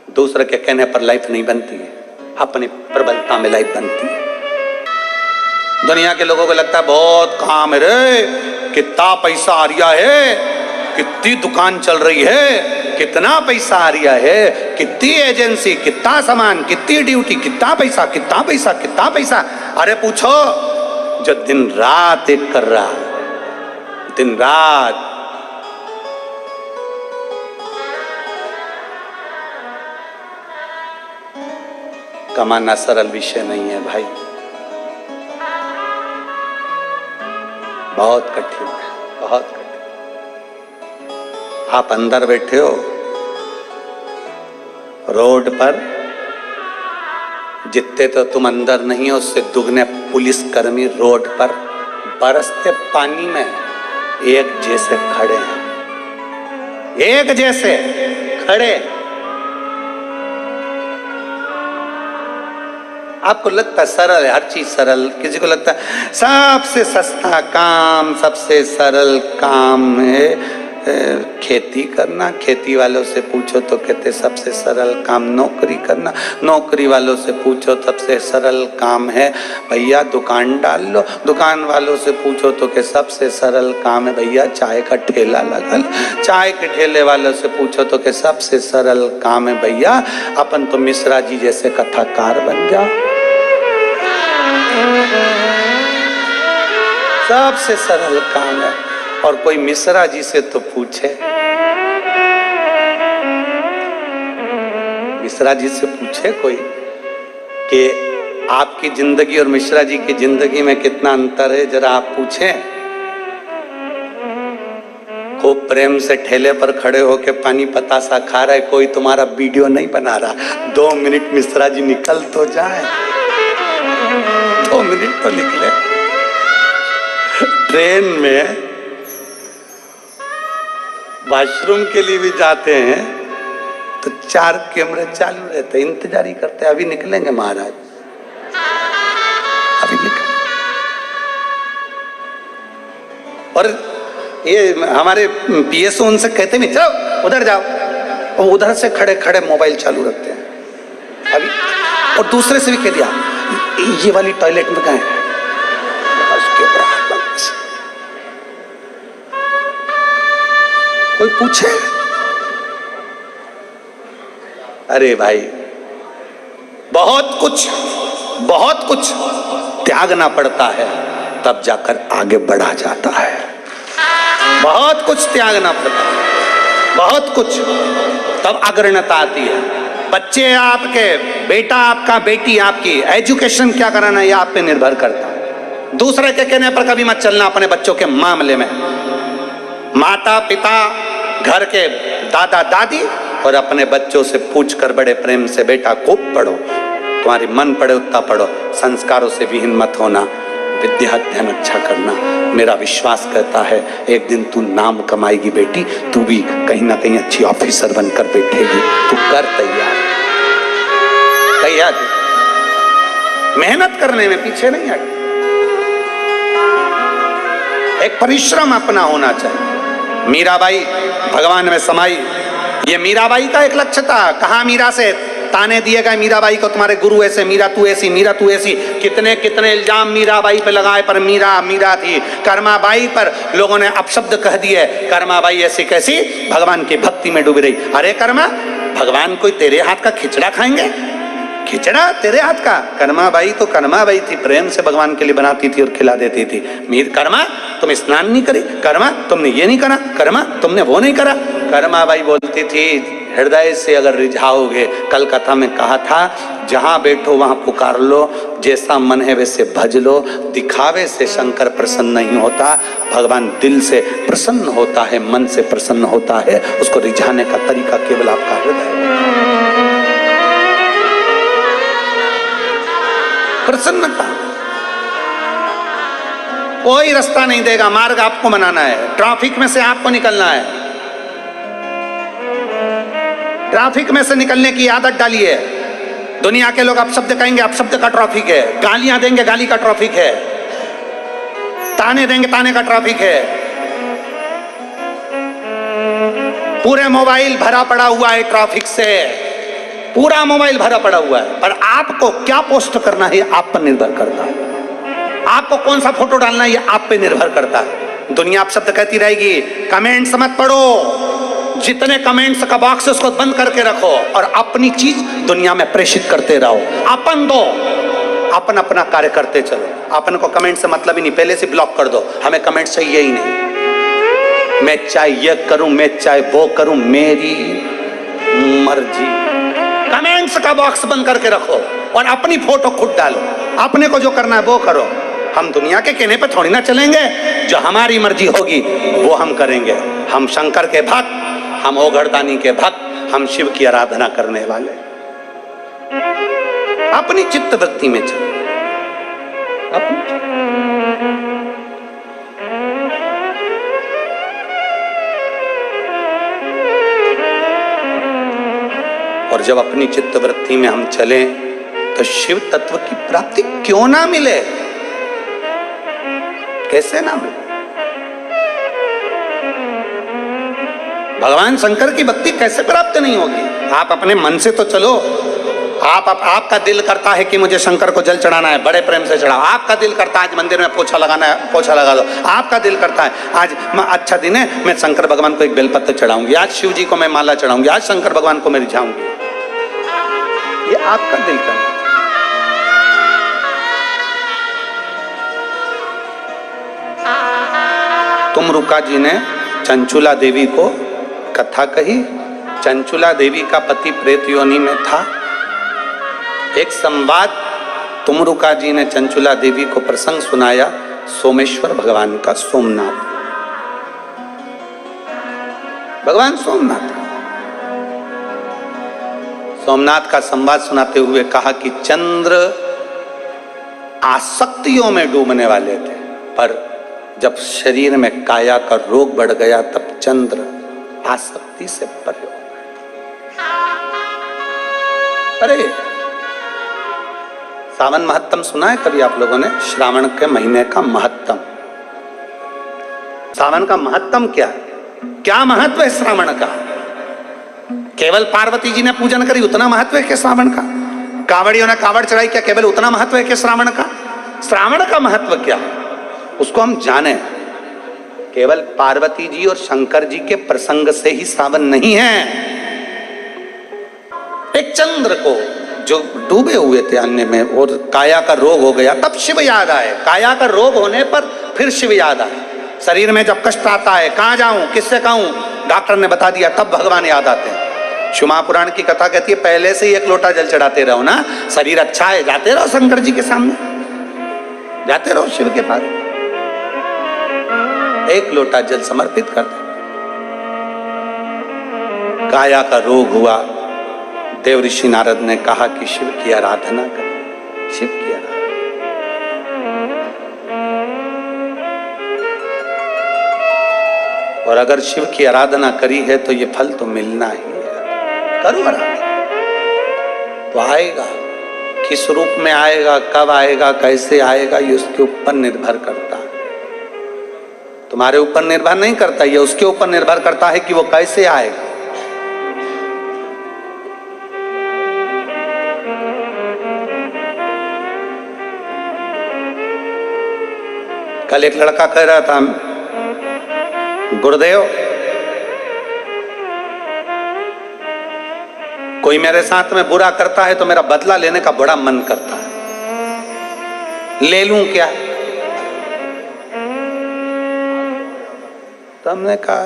दूसरे के कहने पर लाइफ नहीं बनती है, अपनी प्रबलता में लाइफ बनती है। दुनिया के लोगों को लगता है बहुत काम है रे, कितना पैसा आ रहा है, कितनी दुकान चल रही है, कितना पैसा आ रहा है, कितनी एजेंसी, कितना सामान, कितनी ड्यूटी, कितना पैसा, कितना पैसा, कितना पैसा। अरे पूछो, जो दिन रात एक कर रहा, दिन रात, कमाना सरल विषय नहीं है भाई, बहुत कठिन है, बहुत कठिन। आप अंदर बैठे हो, रोड पर जितने तो तुम अंदर नहीं हो, उससे दुगने पुलिस कर्मी रोड पर बरसते पानी में एक जैसे खड़े हैं, एक जैसे खड़े। आपको लगता है सरल है, हर चीज सरल, किसी को लगता है सबसे सस्ता काम, सबसे सरल काम है खेती करना। खेती वालों से पूछो तो कहते सबसे सरल काम नौकरी करना। नौकरी वालों से पूछो सबसे सरल काम है भैया दुकान डाल लो। दुकान वालों से पूछो तो कि सबसे सरल काम है भैया चाय का ठेला लगा लो। चाय के ठेले वालों से पूछो तो कि सबसे सरल काम है भैया अपन तो मिश्रा जी जैसे कथाकार बन जाओ। सबसे सरल काम है। और कोई मिश्रा जी से तो पूछे, मिश्रा जी से पूछे कोई कि आपकी जिंदगी और मिश्रा जी की जिंदगी में कितना अंतर है, जरा आप पूछें। खूब प्रेम से ठेले पर खड़े होके पानी पतासा खा रहे, कोई तुम्हारा वीडियो नहीं बना रहा। 2 मिनट मिश्रा जी निकल तो जाए, 2 मिनट तो निकले। ट्रेन में वॉशरूम के लिए भी जाते हैं तो 4 कैमरे चालू रहते, इंतजार ही करते, अभी निकलेंगे महाराज, अभी निकल। और ये हमारे पीएसओ उनसे कहते नहीं, चलो उधर जाओ, और उधर से खड़े खड़े मोबाइल चालू रखते हैं अभी। और दूसरे से भी कह दिया, ये वाली टॉयलेट में कहाँ है, कोई पूछे? अरे भाई, बहुत कुछ त्यागना पड़ता है, तब जाकर आगे बढ़ा जाता है। बहुत कुछ त्यागना पड़ता है, बहुत कुछ, तब अग्रणता आती है। बच्चे आपके, बेटा आपका, बेटी आपकी, एजुकेशन क्या कराना है, ये आप पे निर्भर करता है। दूसरे के कहने पर कभी मत चलना अपने बच्चों के मामले में। माता पिता, घर के दादा दादी और अपने बच्चों से पूछकर बड़े प्रेम से, बेटा खूब पढ़ो, तुम्हारी मन पड़े उतना पढ़ो, संस्कारों से विहीन मत होना, विद्या अध्ययन अच्छा करना। मेरा विश्वास कहता है एक दिन तू नाम कमाएगी बेटी, तू भी कहीं ना कहीं अच्छी ऑफिसर बनकर बैठेगी। तू कर तैयार, मेहनत करने में पीछे नहीं हट, एक परिश्रम अपना होना चाहिए। मीराबाई भगवान में समाई, ये मीराबाई का एक लक्ष्य था। कहा मीरा से ताने दिए गए, मीराबाई को तुम्हारे गुरु ऐसे, मीरा तू ऐसी, मीरा तू ऐसी, कितने कितने इल्जाम मीराबाई पे लगाए, पर मीरा थी। कर्माबाई पर लोगों ने अपशब्द कह दिए, कर्माबाई ऐसी कैसी, भगवान की भक्ति में डूबी रही। अरे कर्मा, भगवान कोई तेरे हाथ का खिचड़ा खाएंगे? खिचड़ा तेरे हाथ का? कर्माबाई तो कर्माबाई थी, प्रेम से भगवान के लिए बनाती थी और खिला देती थी। मीर कर्मा तुम स्नान नहीं करी, कर्मा तुमने ये नहीं करा, कर्मा तुमने वो नहीं करा। कर्माबाई बोलती थी हृदय से अगर रिझाओगे, कल कथा में कहा था, जहां बैठो वहां पुकार लो, जैसा मन है वैसे भज लो। दिखावे से शंकर प्रसन्न नहीं होता, भगवान दिल से प्रसन्न होता है, मन से प्रसन्न होता है। उसको रिझाने का तरीका केवल आपका हृदय, प्रसन्नता। कोई रास्ता नहीं देगा, मार्ग आपको बनाना है। ट्रैफिक में से आपको निकलना है, ट्रैफिक में से निकलने की आदत डालिए। दुनिया के लोग अपशब्द कहेंगे, अपशब्द का ट्रैफिक है। गालियां देंगे, गाली का ट्रैफिक है। ताने देंगे, ताने का ट्रैफिक है। पूरे मोबाइल भरा पड़ा हुआ है ट्रैफिक से, पूरा मोबाइल भरा पड़ा हुआ है। पर आपको क्या पोस्ट करना है आप पर निर्भर करता है, आपको कौन सा फोटो डालना है ये आप पे निर्भर करता है। दुनिया अपशब्द कहती रहेगी, कमेंट्स मत पढ़ो, जितने कमेंट्स का बॉक्स है उसको बंद करके रखो और अपनी चीज दुनिया में प्रेषित करते रहो। अपन दो, अपन अपना कार्य करते चलो। अपन को कमेंट से मतलब ही नहीं, पहले से ब्लॉक कर दो, हमें कमेंट चाहिए ही नहीं। मैं चाहे ये करूं, मैं चाहे वो करूं, मेरी मर्जी। कमेंट्स का बॉक्स बंद करके रखो और अपनी फोटो खुद डालो। अपने को जो करना है वो करो। हम दुनिया के कहने पर थोड़ी ना चलेंगे, जो हमारी मर्जी होगी वो हम करेंगे। हम शंकर के भक्त, हम ओघड़दानी के भक्त, हम शिव की आराधना करने वाले। अपनी चित्त वृत्ति में चलो, और जब अपनी चित्त वृत्ति में हम चलें तो शिव तत्व की प्राप्ति क्यों ना मिले, कैसे ना मिले। भगवान शंकर की भक्ति कैसे प्राप्त नहीं होगी। आप अपने मन से तो चलो। आपका दिल करता है कि मुझे शंकर को जल चढ़ाना है, बड़े प्रेम से चढ़ाओ। आपका दिल करता है आज मंदिर में पोछा लगाना है, पोछा लगा दो। आपका दिल करता है आज अच्छा दिन है, मैं शंकर भगवान को एक बेलपत्र चढ़ाऊंगी, आज शिव जी को मैं माला चढ़ाऊंगी, आज शंकर भगवान को मैं रिझाऊंगी। ये आपका दिल करता है। तुमरुका जी ने चंचुला देवी को कथा कही। चंचुला देवी का पति प्रेत योनि में था। एक संवाद तुमरुका जी ने चंचुला देवी को प्रसंग सुनाया सोमेश्वर भगवान का, सोमनाथ भगवान सोमनाथ। सोमनाथ का संवाद सुनाते हुए कहा कि चंद्र आसक्तियों में डूबने वाले थे, पर जब शरीर में काया का रोग बढ़ गया तब चंद्र आसक्ति से परे हो गए। अरे सावन महत्तम सुना है कभी आप लोगों ने? श्रावण के महीने का महत्तम, सावन का महत्तम क्या है? क्या महत्व है श्रावण का? केवल पार्वती जी ने पूजन करी उतना महत्व है कि श्रावण का? कांवड़ियों ने कांवड़ चढ़ाई, क्या केवल उतना महत्व है कि श्रावण का? श्रावण का महत्व क्या है उसको हम जाने। केवल पार्वती जी और शंकर जी के प्रसंग से ही श्रावण नहीं है। एक चंद्र को जो डूबे हुए थे अन्य में और काया का रोग हो गया, तब शिव याद आए। काया का रोग होने पर फिर शिव याद आए। शरीर में जब कष्ट आता है, कहां जाऊं, किससे कहूं, डॉक्टर ने बता दिया, तब भगवान याद आते हैं। शिव महापुराण की कथा कहती है पहले से ही एक लोटा जल चढ़ाते रहो ना, शरीर अच्छा है, जाते रहो शंकर जी के सामने, जाते रहो शिव के पास, एक लोटा जल समर्पित कर दो। काया का रोग हुआ, देव ऋषि नारद ने कहा कि शिव की आराधना करें, शिव की आराधना। और अगर शिव की आराधना करी है तो ये फल तो मिलना ही है। करो आराधना तो आएगा। किस रूप में आएगा, कब आएगा, कैसे आएगा, ये उसके ऊपर निर्भर करता है। तुम्हारे ऊपर निर्भर नहीं करता, ये उसके ऊपर निर्भर करता है कि वो कैसे आएगा। कल एक लड़का कह रहा था, गुरुदेव कोई मेरे साथ में बुरा करता है तो मेरा बदला लेने का बड़ा मन करता है, ले लूं क्या? तो हमने कहा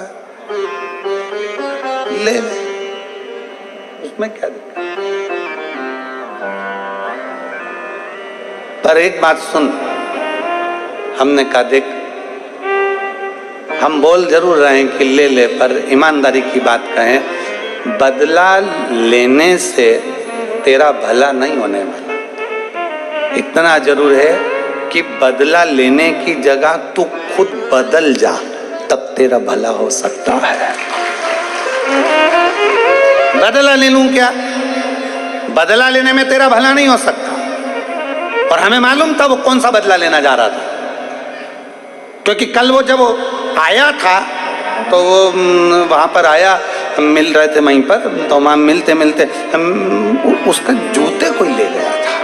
ले ले, उसमें क्या दिक्कत। पर एक बात सुन, हमने कहा देख हम बोल जरूर रहे हैं कि ले ले, पर ईमानदारी की बात कहें, बदला लेने से तेरा भला नहीं होने वाला। इतना जरूर है कि बदला लेने की जगह तू खुद बदल जा, तब तेरा भला हो सकता है। बदला ले लूं क्या? बदला लेने में तेरा भला नहीं हो सकता। और हमें मालूम था वो कौन सा बदला लेना जा रहा था, क्योंकि कल वो जब आया था तो वो वहां पर आया, मिल रहे थे वहीं पर, तो वहां मिलते मिलते उसका जूते कोई ले गया था,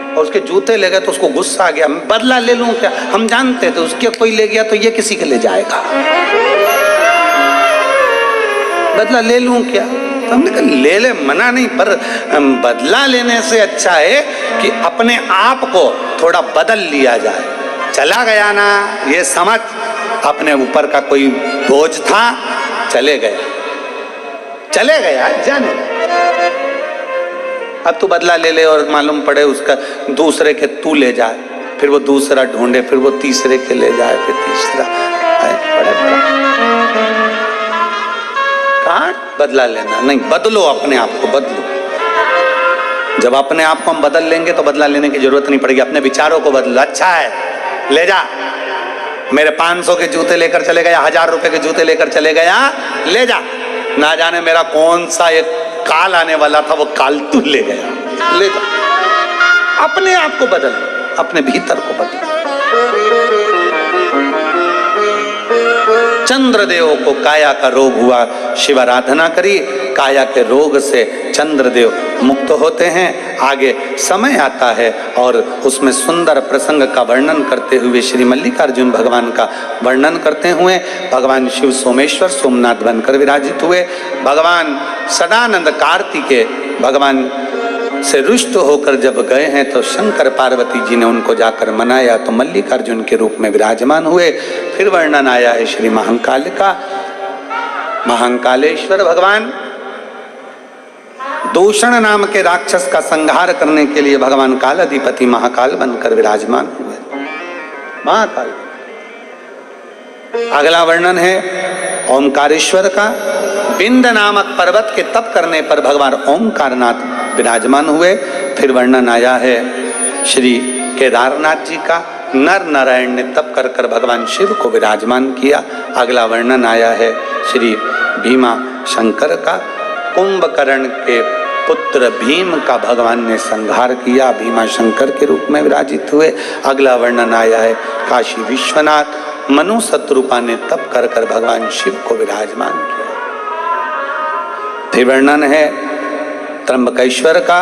और उसके जूते ले गए तो उसको गुस्सा आ गया। बदला ले लूं क्या? हम जानते थे उसके कोई ले गया तो ये किसी के ले जाएगा, बदला ले लूं क्या? तो हमने कहा ले ले, मना नहीं, पर बदला लेने से अच्छा है कि अपने आप को थोड़ा बदल लिया जाए। चला गया ना, ये समझ अपने ऊपर का कोई बोझ था, चले गया, चले गया, जाने। अब तू बदला ले ले और मालूम पड़े उसका दूसरे के तू ले जाए, फिर वो दूसरा ढूंढे, फिर वो तीसरे के ले जाए, फिर तीसरा। कहाँ बदला लेना? नहीं, बदलो अपने आप को, बदलो। जब अपने आप को हम बदल लेंगे तो बदला लेने की जरूरत नहीं पड़ेगी। अपने विचारों को बदलो। अच्छा है, ले जा, मेरे 500 के जूते लेकर चले गया, 1000 रुपए के जूते लेकर चले गया, ले जा। ना जाने मेरा कौन सा एक काल आने वाला था, वो काल तू ले गया, ले जा। अपने आप को बदल, अपने भीतर को बदल। चंद्रदेव को काया का रोग हुआ, शिव आराधना करी, काया के रोग से चंद्रदेव मुक्त होते हैं। आगे समय आता है और उसमें सुंदर प्रसंग का वर्णन करते हुए श्री मल्लिकार्जुन भगवान का वर्णन करते हुए भगवान शिव सोमेश्वर सोमनाथ बनकर विराजित हुए। भगवान सदानंद कार्तिकेय, भगवान से रुष्ट होकर जब गए हैं तो शंकर पार्वती जी ने उनको जाकर मनाया तो मल्लिकार्जुन के रूप में विराजमान हुए। फिर वर्णन आया है श्री महाकाल का। महाकालेश्वर भगवान दूषण नाम के राक्षस का संहार करने के लिए भगवान कालाधिपति महाकाल बनकर विराजमान हुए। महाकाल। अगला वर्णन है ओमकारेश्वर का। बिंद नामक पर्वत के तप करने पर भगवान ओमकारनाथ विराजमान हुए। फिर वर्णन आया है श्री केदारनाथ जी का। नर नारायण ने तप कर कर भगवान शिव को विराजमान किया। अगला वर्णन आया है श्री भीमा शंकर का। कुंभकर्ण के पुत्र भीम का भगवान ने संहार किया, भीमा शंकर के रूप में विराजित हुए। अगला वर्णन आया है काशी विश्वनाथ मनु शत्रुपा ने तप कर कर भगवान शिव को विराजमान किया। फिर वर्णन है त्र्यंबकेश्वर का।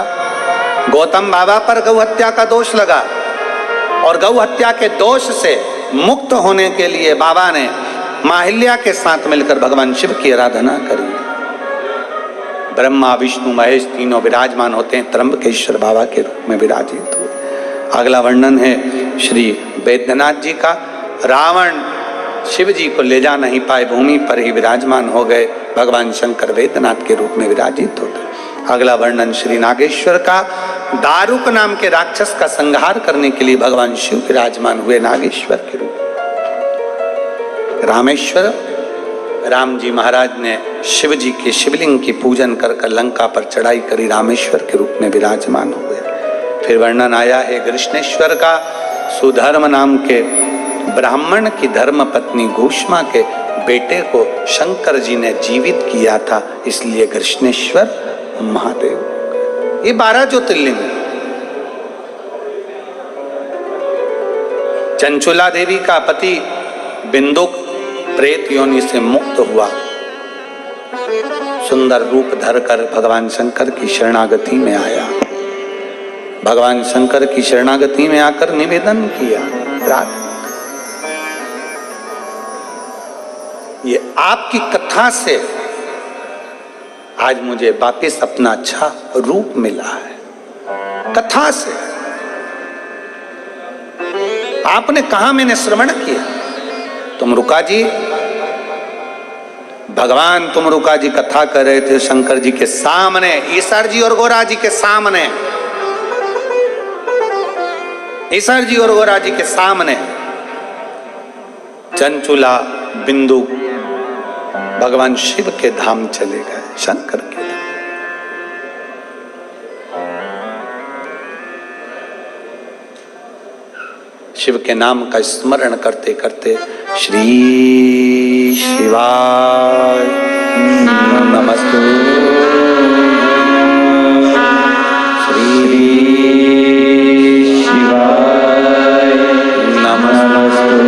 गौतम बाबा पर गौ हत्या का दोष लगा और गौ हत्या के दोष से मुक्त होने के लिए बाबा ने माहिल्या के साथ मिलकर भगवान शिव की आराधना करी। ब्रह्मा विष्णु महेश तीनों विराजमान होते हैं, त्र्यंबकेश्वर बाबा के रूप में विराजित हुए। अगला वर्णन है श्री वैद्यनाथ जी का। रावण शिव जी को ले जा नहीं पाए, भूमि पर ही विराजमान हो गए, भगवान शंकर वैद्यनाथ के रूप में विराजित होते। अगला वर्णन श्री नागेश्वर का। दारुक नाम के राक्षस का संहार करने के लिए भगवान शिव विराजमान हुए नागेश्वर के रूप। रामेश्वर, राम जी महाराज ने शिव जी के शिवलिंग की पूजन कर कर लंका पर चढ़ाई करी, रामेश्वर के रूप में विराजमान हुए। फिर वर्णन आया है कृष्णेश्वर का। सुधर्म नाम के ब्राह्मण की धर्म पत्नी घूष्मा के बेटे को शंकर जी ने जीवित किया था, इसलिए कृष्णेश्वर महादेव। ये 12 ज्योतिर्लिंग। चंचुला देवी का पति बिंदुक प्रेत योनि से मुक्त हुआ, सुंदर रूप धरकर भगवान शंकर की शरणागति में आया। भगवान शंकर की शरणागति में आकर निवेदन किया, प्रार्थना। ये आपकी कथा से आज मुझे वापिस अपना अच्छा रूप मिला है। कथा से आपने कहा, मैंने श्रवण किया। तुम रुका जी, भगवान तुम रुका जी कथा कर रहे थे शंकर जी के सामने, ईश्वर जी और गोरा जी के सामने, ईश्वर जी और गोरा जी के सामने। चंचुला बिंदु भगवान शिव के धाम चले गए, शंकर के धाम। शिव के नाम का स्मरण करते करते श्री शिवाय नमस्तु, श्री शिवाय नमस्तु,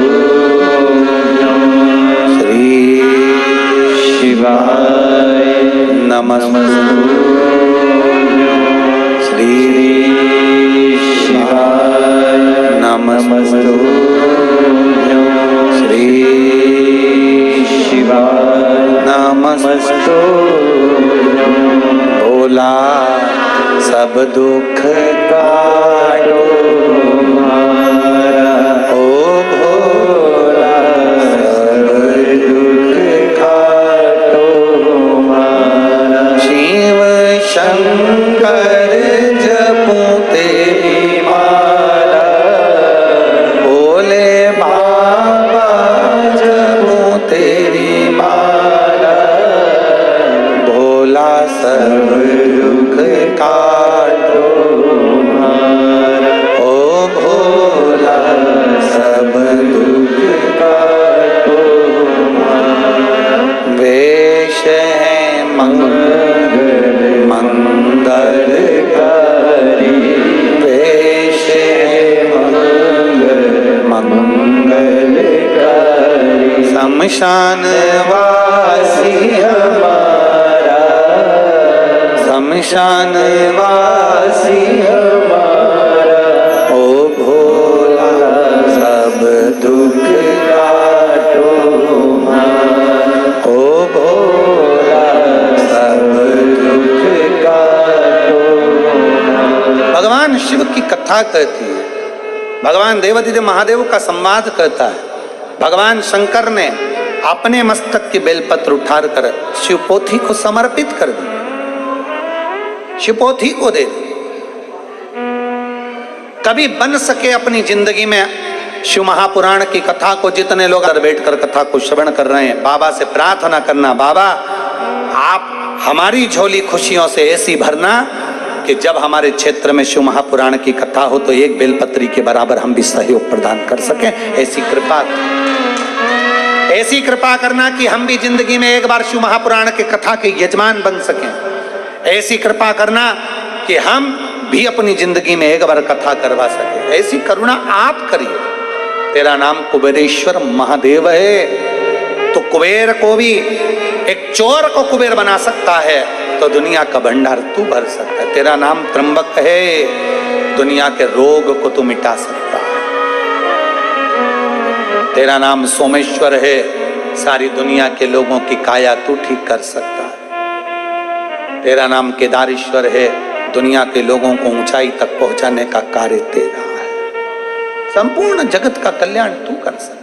श्री शिवाय नमस्तु, श्री शिवाय नमस्तु, श्री शिवाय नमस्तु। भोला सब दुख काटो हमारा, ओ भोला सब दुख काटो हमारा। शिव शंकर जपो तेरी माला, भोले बाबा जपो तेरी माला। भोला सब दुख काटो हमारा, ओ भोला सब दुख काटो हमारा। वेश है मंगलकारी, वेश है मंगलकारी। शमशान वासी हमारा, शमशान वासी हमारा। ओ भोला सब दुख काटो हमारा, ओ भोला सब दुख काटो हमारा। कथा कहती है, भगवान देवादिदेव महादेव का संवाद कहता है। भगवान शंकर ने अपने मस्तक की बेलपत्र उठाकर शिवपोथी को समर्पित कर दी, शिवपोथी को दे दी। कभी बन सके अपनी जिंदगी में शिव महापुराण की कथा को, जितने लोग बैठकर कथा को श्रवण कर रहे हैं, बाबा से प्रार्थना करना, बाबा आप हमारी झोली खुशियों से ऐसी भरना कि जब हमारे क्षेत्र में शिव महापुराण की कथा हो तो एक बेलपत्री के बराबर हम भी सहयोग प्रदान कर सकें। ऐसी कृपा करना कि हम भी जिंदगी में एक बार शिव महापुराण के कथा के यजमान बन सकें। ऐसी कृपा करना कि हम भी अपनी जिंदगी में एक बार कथा करवा सके। ऐसी करुणा आप करिए। तेरा नाम कुबेरेश्वर महादेव है, तो कुबेर को भी, एक चोर को कुबेर बना सकता है तो दुनिया का भंडार तू भर सकता है। तेरा नाम त्र्यंबक है, दुनिया के रोग को तू मिटा सकता है। तेरा नाम सोमेश्वर है, सारी दुनिया के लोगों की काया तू ठीक कर सकता है। तेरा नाम केदारेश्वर है, दुनिया के लोगों को ऊंचाई तक पहुंचाने का कार्य तेरा है। संपूर्ण जगत का कल्याण तू कर सकता है।